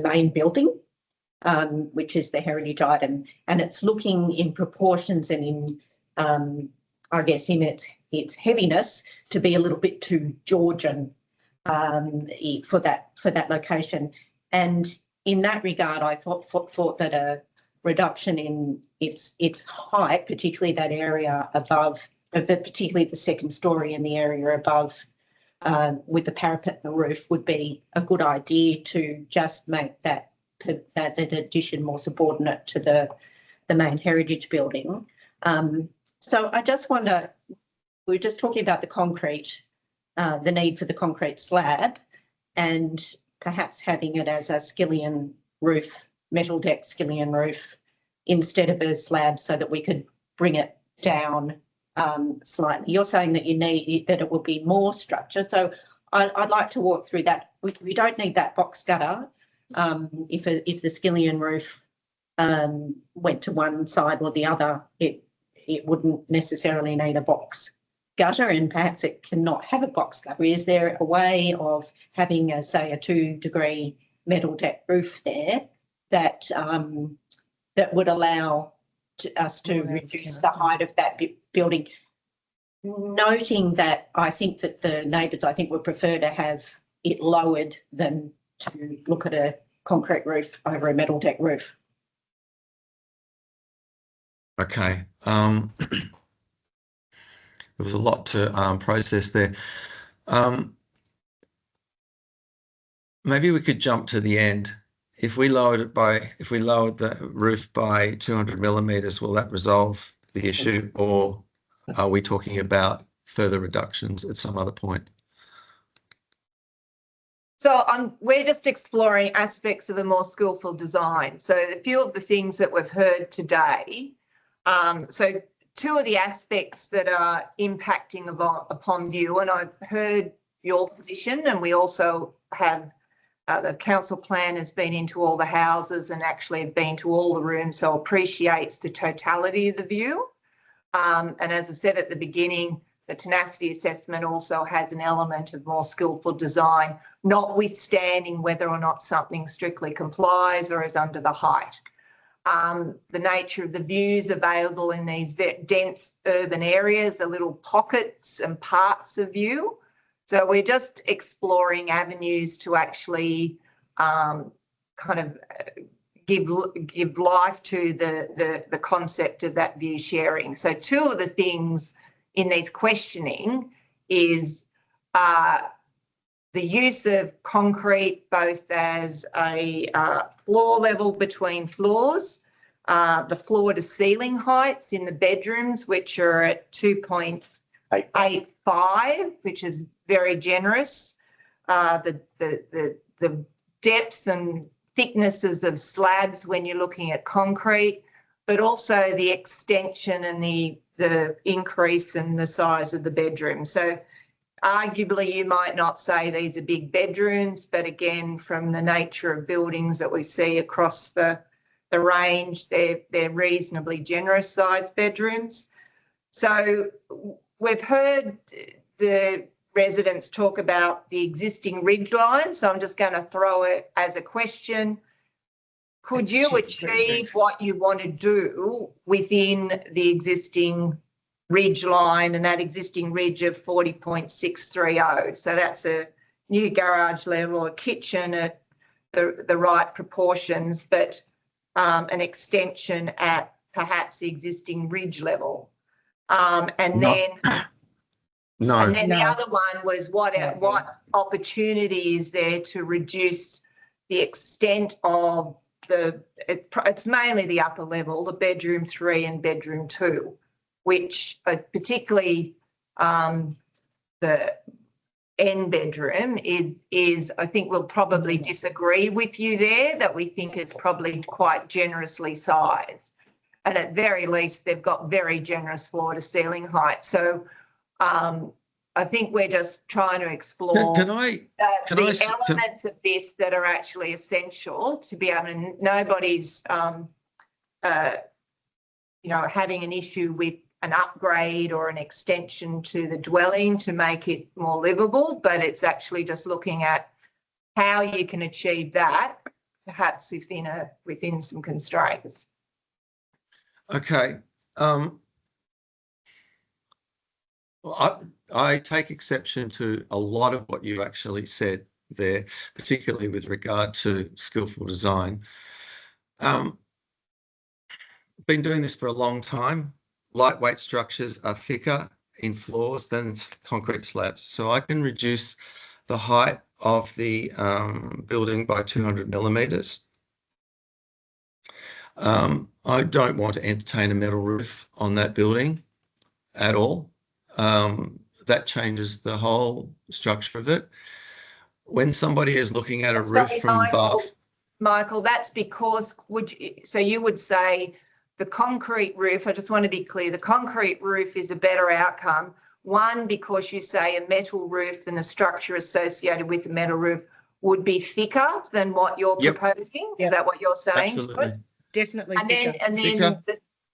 main building, which is the heritage item, and it's looking in proportions and in I guess in its heaviness to be a little bit too Georgian for that location. And in that regard, I thought that a reduction in its height, particularly that area above, particularly the second story and the area above, with the parapet and the roof, would be a good idea to just make that addition more subordinate to the main heritage building. So I just wonder, we're just talking about the concrete, the need for the concrete slab, and perhaps having it as a skillion roof, metal deck skillion roof, instead of a slab, so that we could bring it down slightly. You're saying that that it will be more structure. So I'd like to walk through that. We don't need that box gutter if the skillion roof went to one side or the other. It wouldn't necessarily need a box gutter, and perhaps it cannot have a box gutter. Is there a way of having, say, a 2-degree metal deck roof there that would allow us to reduce the height of that building? Noting that I think that the neighbours, would prefer to have it lowered than to look at a concrete roof over a metal deck roof. Okay. There was a lot to process there. Maybe we could jump to the end. If we lowered the roof by 200 millimetres, will that resolve the issue, or are we talking about further reductions at some other point? So we're just exploring aspects of a more skillful design. So a few of the things that we've heard today. So two of the aspects that are impacting upon view, and I've heard your position, and we also have the council plan has been into all the houses and actually have been to all the rooms, so appreciates the totality of the view. And as I said at the beginning, the tenacity assessment also has an element of more skillful design, notwithstanding whether or not something strictly complies or is under the height. The nature of the views available in these dense urban areas, the little pockets and parts of view. So we're just exploring avenues to actually kind of give life to the concept of that view sharing. So two of the things in these questioning is the use of concrete both as a floor level between floors, the floor to ceiling heights in the bedrooms, which are at 2.85, which is very generous. The depths and thicknesses of slabs when you're looking at concrete, but also the extension and the increase in the size of the bedroom. So arguably you might not say these are big bedrooms, but again, from the nature of buildings that we see across the range, they're reasonably generous sized bedrooms. So we've heard the residents talk about the existing ridge line, so I'm just going to throw it as a question. Could you achieve what you want to do within the existing ridge line and that existing ridge of 40.630? So that's a new garage level, a kitchen at the right proportions, but an extension at perhaps the existing ridge level. And then the other one was what opportunity is there to reduce the extent of it's mainly the upper level, the bedroom 3 and bedroom 2, which particularly the end bedroom is I think we'll probably disagree with you there, that we think it's probably quite generously sized. And at very least, they've got very generous floor to ceiling height. So I think we're just trying to explore the elements of this that are actually essential to be able to, nobody's, having an issue with an upgrade or an extension to the dwelling to make it more livable, but it's actually just looking at how you can achieve that, perhaps within some constraints. Okay. I take exception to a lot of what you actually said there, particularly with regard to skillful design. Been doing this for a long time. Lightweight structures are thicker in floors than concrete slabs. So I can reduce the height of the building by 200 millimetres. I don't want to entertain a metal roof on that building at all. That changes the whole structure of it. When somebody is looking at a roof from above, Michael, that's because you would say the concrete roof, I just want to be clear, the concrete roof is a better outcome. One, because you say a metal roof and the structure associated with the metal roof would be thicker than what you're proposing. Is that what you're saying? Absolutely. Definitely.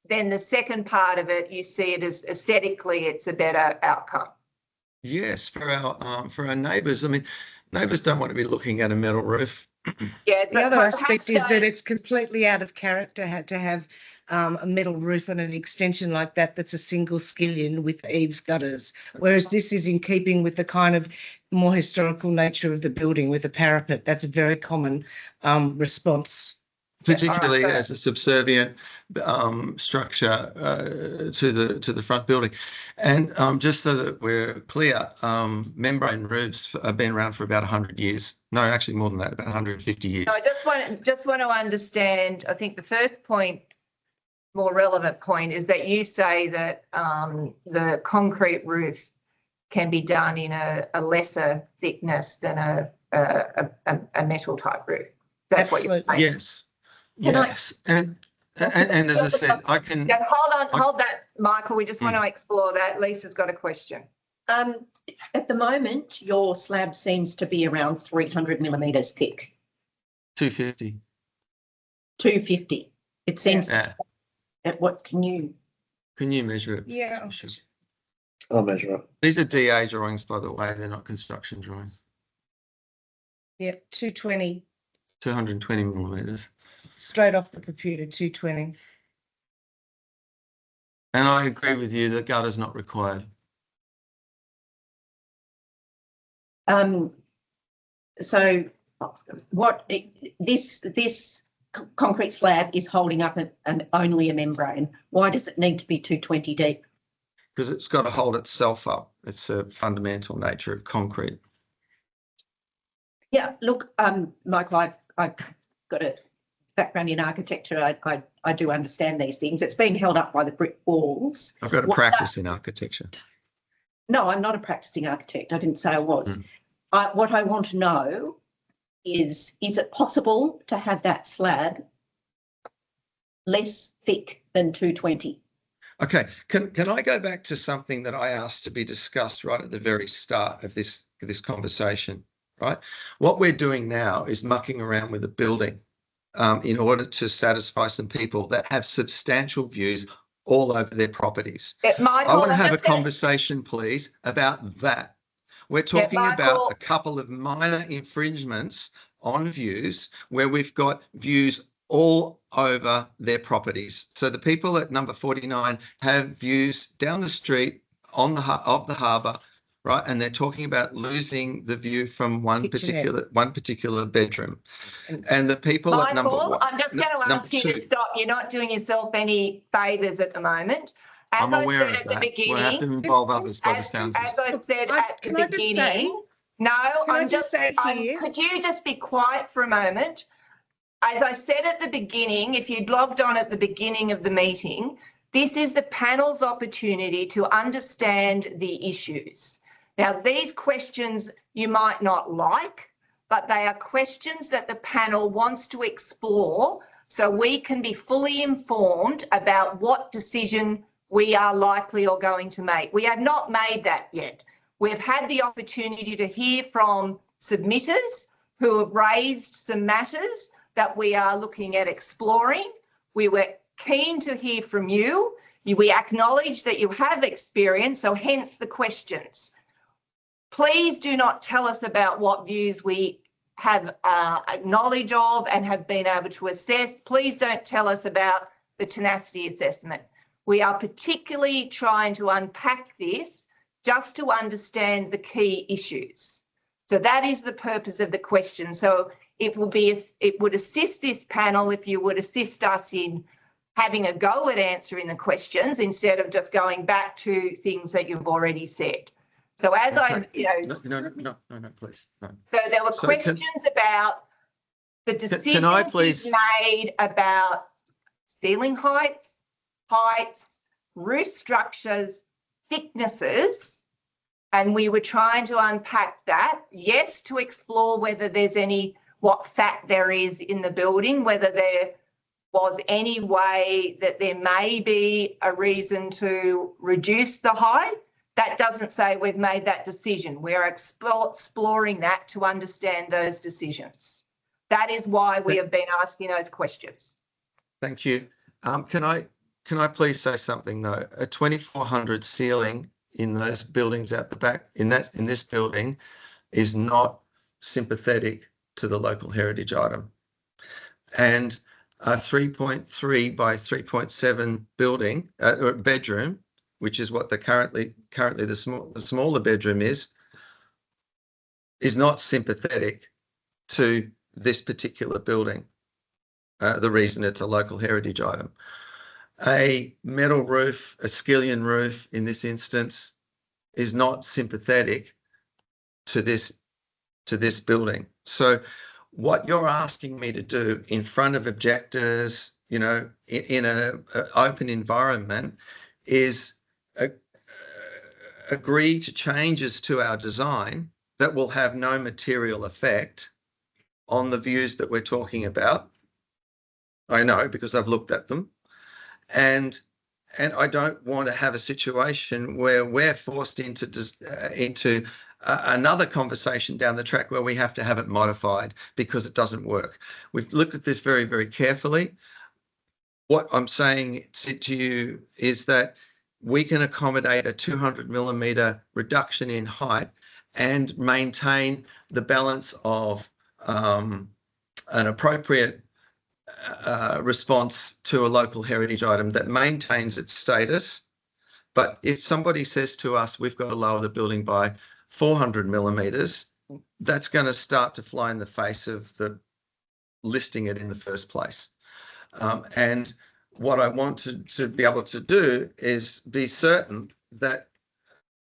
Then the second part of it, you see it as aesthetically, it's a better outcome. Yes, for our neighbours. I mean, neighbours don't want to be looking at a metal roof. Yeah, the other aspect is that it's completely out of character to have a metal roof and an extension like that that's a single skillion with eaves gutters, whereas this is in keeping with the kind of more historical nature of the building with a parapet. That's a very common response. Particularly as a subservient structure to the front building. And just so that we're clear, membrane roofs have been around for about 100 years. No, actually more than that, about 150 years. No, I just want to understand, I think the first point, more relevant point, is that you say that the concrete roof can be done in a lesser thickness than a metal type roof. That's Absolutely. what you're saying. Yes. Yes, and as I said, I can. Yeah, hold that, Michael. We just want to explore that. Lisa's got a question. At the moment, your slab seems to be around 300 millimetres thick. 250. 250. It seems. Yeah. What can you measure it? Yeah. I'll measure it. These are DA drawings, by the way. They're not construction drawings. Yeah, 220. 220 millimetres. Straight off the computer, 220. And I agree with you that gutter's not required. So what this concrete slab is holding up only a membrane. Why does it need to be 220 deep? Because it's got to hold itself up. It's a fundamental nature of concrete. Yeah, look, Michael, I've got a background in architecture. I do understand these things. It's been held up by the brick walls. I've got a practice in architecture. No, I'm not a practicing architect. I didn't say I was. What I want to know is it possible to have that slab less thick than 220? Okay, can I go back to something that I asked to be discussed right at the very start of this conversation, right? What we're doing now is mucking around with a building in order to satisfy some people that have substantial views all over their properties. I Michael, want to I'm have a just gonna- conversation, please, about that. We're talking about Michael- a couple of minor infringements on views where we've got views all over their properties. So the people at number 49 have views down the street of the harbour, right? And they're talking about losing the view from one particular bedroom. And the people at number Michael, one, I'm just going to ask you to stop. You're not doing yourself any favours at the moment. As I'm aware of at the that. beginning, We'll have to involve others by the sounds of as I said at the Can I just say? beginning, no, Can I just say here? could you just be quiet for a moment? As I said at the beginning, if you'd logged on at the beginning of the meeting, this is the panel's opportunity to understand the issues. Now, these questions you might not like, but they are questions that the panel wants to explore so we can be fully informed about what decision we are likely or going to make. We have not made that yet. We've had the opportunity to hear from submitters who have raised some matters that we are looking at exploring. We were keen to hear from you. We acknowledge that you have experience, so hence the questions. Please do not tell us about what views we have knowledge of and have been able to assess. Please don't tell us about the tenacity assessment. We are particularly trying to unpack this just to understand the key issues. So that is the purpose of the question. So it would assist this panel if you would assist us in having a go at answering the questions instead of just going back to things that you've already said. So as No, please, no. So there were questions about the decisions made about ceiling heights, roof structures, thicknesses, and we were trying to unpack that. Yes, to explore whether there's what fat there is in the building, whether there was any way that there may be a reason to reduce the height. That doesn't say we've made that decision. We're exploring that to understand those decisions. That is why we have been asking those questions. Thank you. Can I please say something though? A 2400 ceiling in those buildings at the back, in this building, is not sympathetic to the local heritage item. And a 3.3 by 3.7 building bedroom, which is what currently the smaller bedroom is not sympathetic to this particular building. The reason it's a local heritage item. A metal roof, a skillion roof in this instance, is not sympathetic to this building. So what you're asking me to do in front of objectors, in an open environment, is agree to changes to our design that will have no material effect on the views that we're talking about. I know because I've looked at them. And I don't want to have a situation where we're forced into another conversation down the track where we have to have it modified because it doesn't work. We've looked at this very, very carefully. What I'm saying to you is that we can accommodate a 200 millimetre reduction in height and maintain the balance of an appropriate response to a local heritage item that maintains its status. But if somebody says to us, we've got to lower the building by 400 millimetres, that's going to start to fly in the face of the listing it in the first place. And what I want to be able to do is be certain that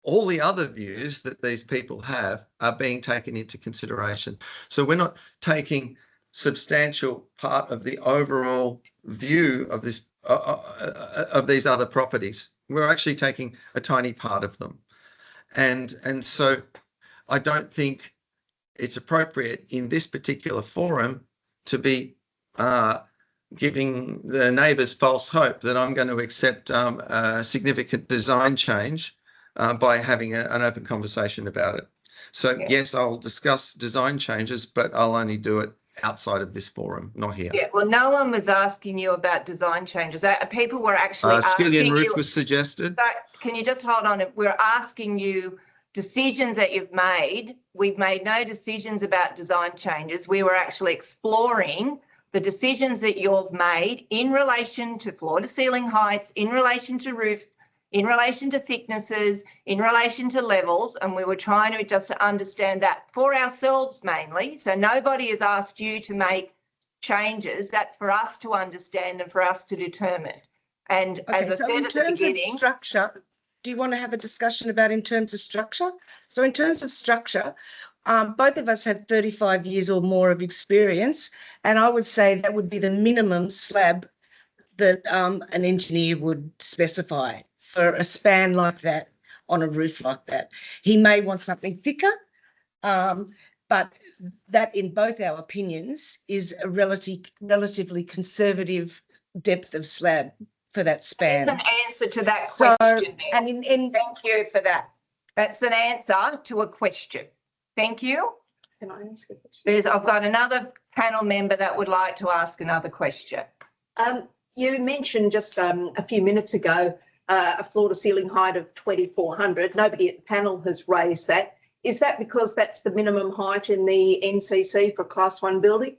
all the other views that these people have are being taken into consideration. So we're not taking substantial part of the overall view of this of these other properties. We're actually taking a tiny part of them. And so I don't think it's appropriate in this particular forum to be giving the neighbours false hope that I'm going to accept a significant design change by having an open conversation about it. So yes, I'll discuss design changes, but I'll only do it outside of this forum, not here. Yeah, well, no one was asking you about design changes. People were actually asking Skillion roof you. was suggested. Can you just hold on? We're asking you decisions that you've made. We've made no decisions about design changes. We were actually exploring the decisions that you've made in relation to floor to ceiling heights, in relation to roof, in relation to thicknesses, in relation to levels, and we were trying to just understand that for ourselves mainly. So nobody has asked you to make changes. That's for us to understand and for us to determine. And Okay, as I so said in at the terms of beginning, structure, do you want to have a discussion about in terms of structure? So in terms of structure, both of us have 35 years or more of experience, and I would say that would be the minimum slab that an engineer would specify for a span like that on a roof like that. He may want something thicker, but that, in both our opinions, is a relatively conservative depth of slab for that span. that's an answer to that question. And Thank you for that. That's an answer to a question. Thank you. Can I ask a question? I've got another panel member that would like to ask another question. You mentioned just a few minutes ago a floor to ceiling height of 2,400. Nobody at the panel has raised that. Is that because that's the minimum height in the NCC for Class 1 building?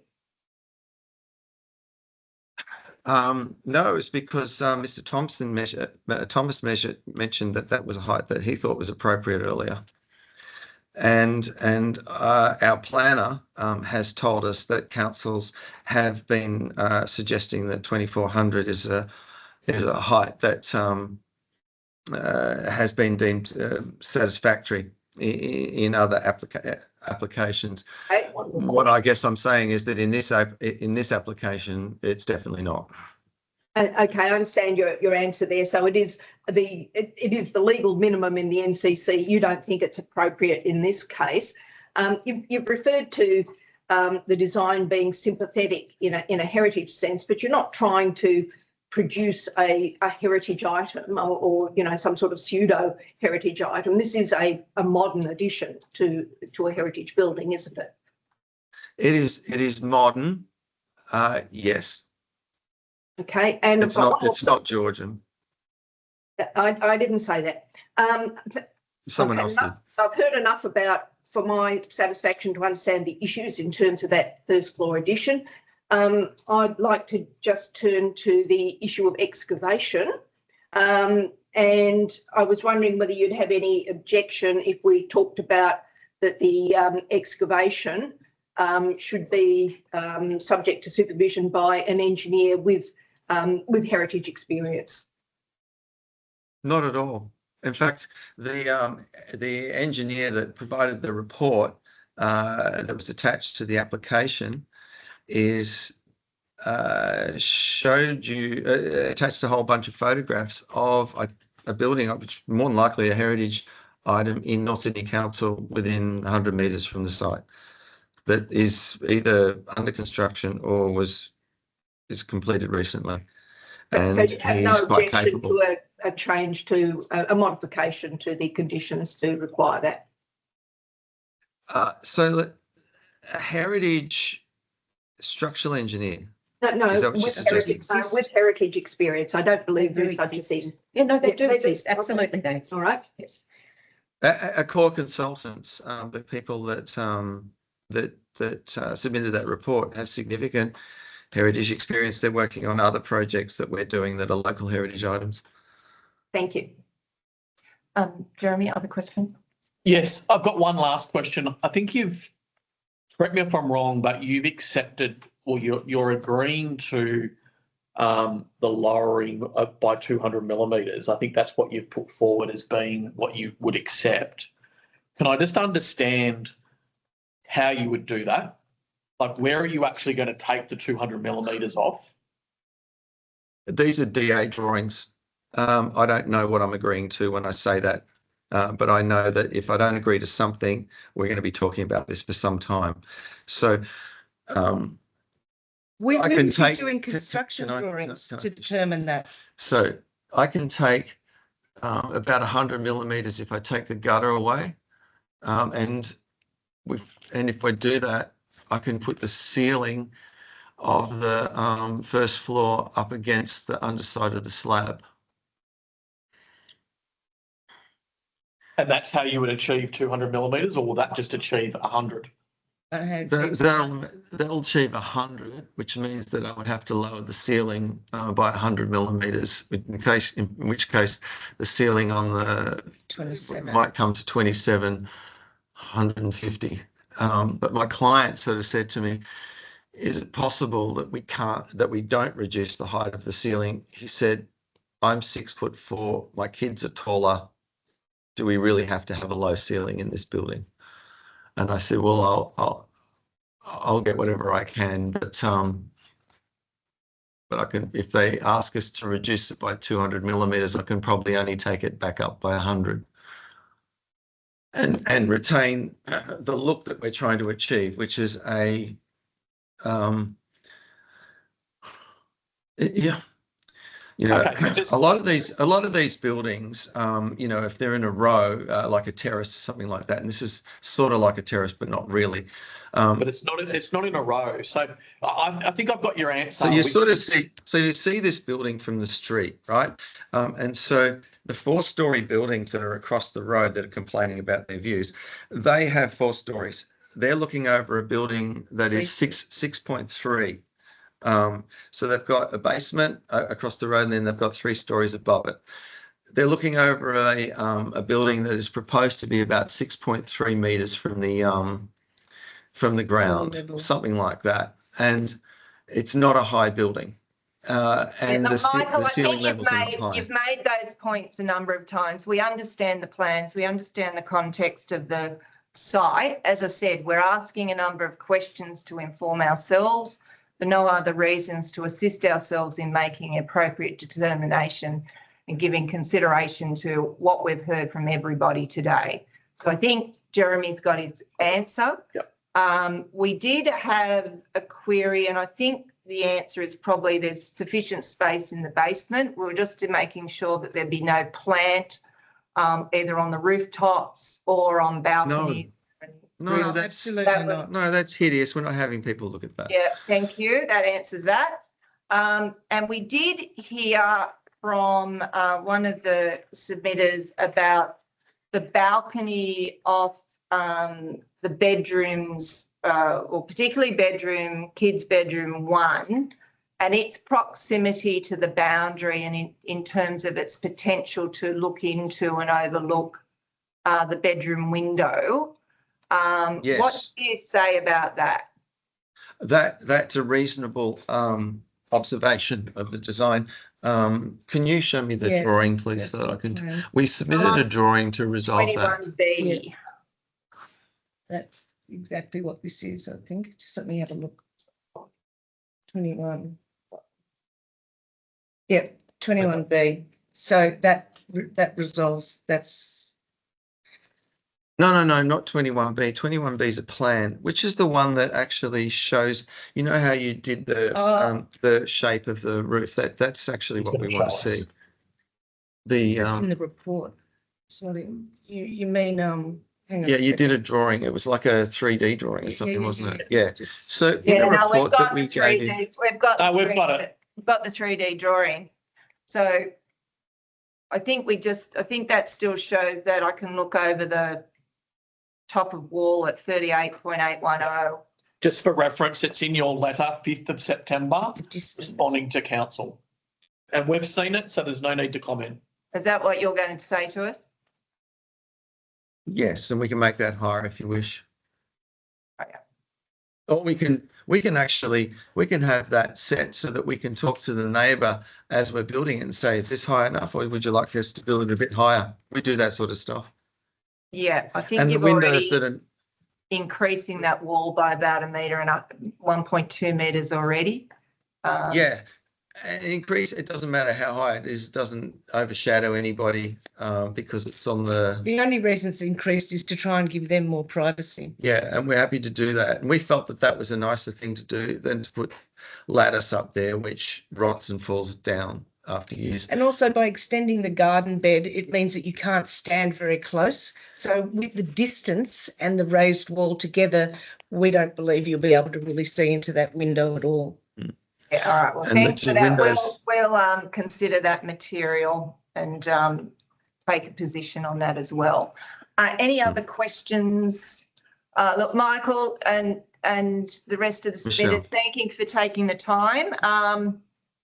No, it's because Mr. Thomas mentioned that was a height that he thought was appropriate earlier. And our planner has told us that councils have been suggesting that 2,400 is a height that has been deemed satisfactory in other applications. What I guess I'm saying is that in this application, it's definitely not. Okay, I understand your answer there. So it is the legal minimum in the NCC. You don't think it's appropriate in this case. You've referred to the design being sympathetic in a heritage sense, but you're not trying to produce a heritage item or some sort of pseudo heritage item. This is a modern addition to a heritage building, isn't it? It is modern, yes. Okay, and it's not Georgian. I didn't say that. Someone else did. I've heard enough for my satisfaction to understand the issues in terms of that first floor addition. I'd like to just turn to the issue of excavation. And I was wondering whether you'd have any objection if we talked about that the excavation should be subject to supervision by an engineer with heritage experience. Not at all. In fact, the engineer that provided the report that was attached to the application showed you attached a whole bunch of photographs of a building, which more than likely a heritage item in North Sydney Council within 100 metres from the site, that is either under construction or is completed recently. And so you have no he's quite objection capable. to a change to a modification to the conditions to require that? So a heritage structural engineer. No, Is that what you're suggesting? with heritage experience. I don't believe there's such a thing. Yeah, no, they Yeah, do they do. exist. Absolutely, they exist. All right. Yes. A core consultants, the people that submitted that report have significant heritage experience. They're working on other projects that we're doing that are local heritage items. Thank you. Jeremy, other questions? Yes, I've got one last question. I think correct me if I'm wrong, but you've accepted, or you're agreeing to the lowering by 200 millimetres. I think that's what you've put forward as being what you would accept. Can I just understand how you would do that? Like, where are you actually going to take the 200 millimetres off? These are DA drawings. I don't know what I'm agreeing to when I say that, but I know that if I don't agree to something, we're going to be talking about this for some time. So we I can be take doing construction can I- drawings can I- to determine that. So I can take about 100 millimetres if I take the gutter away, and if I do that, I can put the ceiling of the first floor up against the underside of the slab. And that's how you would achieve 200 millimetres, or will that just achieve 100? They'll achieve 100, which means that I would have to lower the ceiling by 100 millimetres, in which case the ceiling on the 27 might come to 27, 150. But my client sort of said to me, is it possible that we don't reduce the height of the ceiling? He said, I'm 6'4", my kids are taller. Do we really have to have a low ceiling in this building? And I said, well, I'll get whatever I can, but I can, if they ask us to reduce it by 200 millimetres, I can probably only take it back up by 100. And retain the look that we're trying to achieve, which is a yeah, you know, Okay, so a lot of these buildings, you know, if they're in a row, like a terrace or something like that, and this is sort of like a terrace, but not really. But it's not in a row. So I think I've got your answer. So you sort of see, you see this building from the street, right? And so the 4-story buildings that are across the road that are complaining about their views, they have 4 stories. They're looking over a building that is 6.3. So they've got a basement across the road, and then they've got 3 stories above it. They're looking over a building that is proposed to be about 6.3 meters from the ground, something like that. And it's not a high building. And the ceiling levels are not high. You've made those points a number of times. We understand the plans. We understand the context of the site. As I said, we're asking a number of questions to inform ourselves, for no other reasons, to assist ourselves in making appropriate determination and giving consideration to what we've heard from everybody today. So I think Jeremy's got his answer. Yep. We did have a query, and I think the answer is probably there's sufficient space in the basement. We're just making sure that there be no plant either on the rooftops or on balconies. No, that's absolutely not. No, that's hideous. We're not having people look at that. Yeah, thank you. That answers that. And we did hear from one of the submitters about the balcony of the bedrooms, or particularly kids' bedroom 1, and its proximity to the boundary, and in terms of its potential to look into and overlook the bedroom window. Yes. What do you say about that? That's a reasonable observation of the design. Can you show me the drawing, please, so that I can? We submitted a drawing to resolve that. 21B. Yeah. That's exactly what this is, I think. Just let me have a look. 21. Yeah, 21B. So that resolves, that's. No, not 21B. 21B is a plan, which is the one that actually shows, you know how you did the shape of the roof. That's actually what we want to see. It's in the report. Sorry, you mean hang on. Yeah, you did a drawing. It was like a 3D drawing or something, wasn't it? Yeah. So Yeah, in the no, we've report got that the we gave you, 3D. We've got it. We've got the 3D drawing. So I think that still shows that I can look over the top of wall at 38.810. Just for reference, it's in your letter, 5th of September, responding to council. And we've seen it, so there's no need to comment. Is that what you're going to say to us? yes, and we can make that higher if you wish. Oh, yeah. Or we can have that set so that we can talk to the neighbour as we're building it and say, is this high enough, or would you like us to build it a bit higher? We do that sort of stuff. Yeah, I think And the you've windows already that are increasing that wall by about 1 metre and 1.2 metres already. yeah, an increase. It doesn't matter how high it is. It doesn't overshadow anybody because it's on the. The only reason it's increased is to try and give them more privacy. Yeah, and we're happy to do that. And we felt that was a nicer thing to do than to put lattice up there, which rots and falls down. after use. And also by extending the garden bed, it means that you can't stand very close. So with the distance and the raised wall together, we don't believe you'll be able to really see into that window at all. Yeah, all right. Well, And the thanks for two that. windows- We'll consider that material and take a position on that as well. Any other questions? Look, Michael and the rest of the submitters, thank you for taking the time.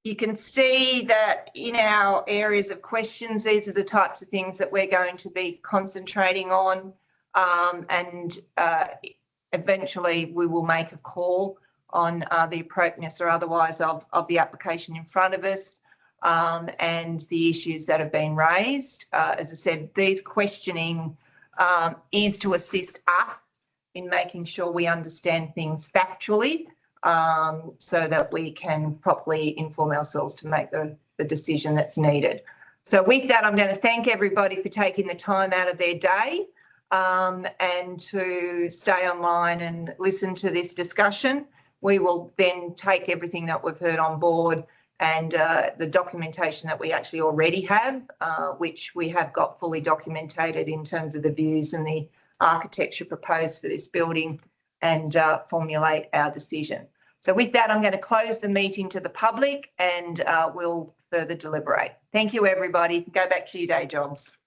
You can see that in our areas of questions, these are the types of things that we're going to be concentrating on, and eventually we will make a call on the appropriateness or otherwise of the application in front of us, and the issues that have been raised. As I said, these questioning is to assist us in making sure we understand things factually, so that we can properly inform ourselves to make the decision that's needed. So with that, I'm going to thank everybody for taking the time out of their day and to stay online and listen to this discussion. We will then take everything that we've heard on board and the documentation that we actually already have, which we have got fully documented in terms of the views and the architecture proposed for this building, and formulate our decision. So with that, I'm going to close the meeting to the public, and we'll further deliberate. Thank you, everybody. Go back to your day jobs.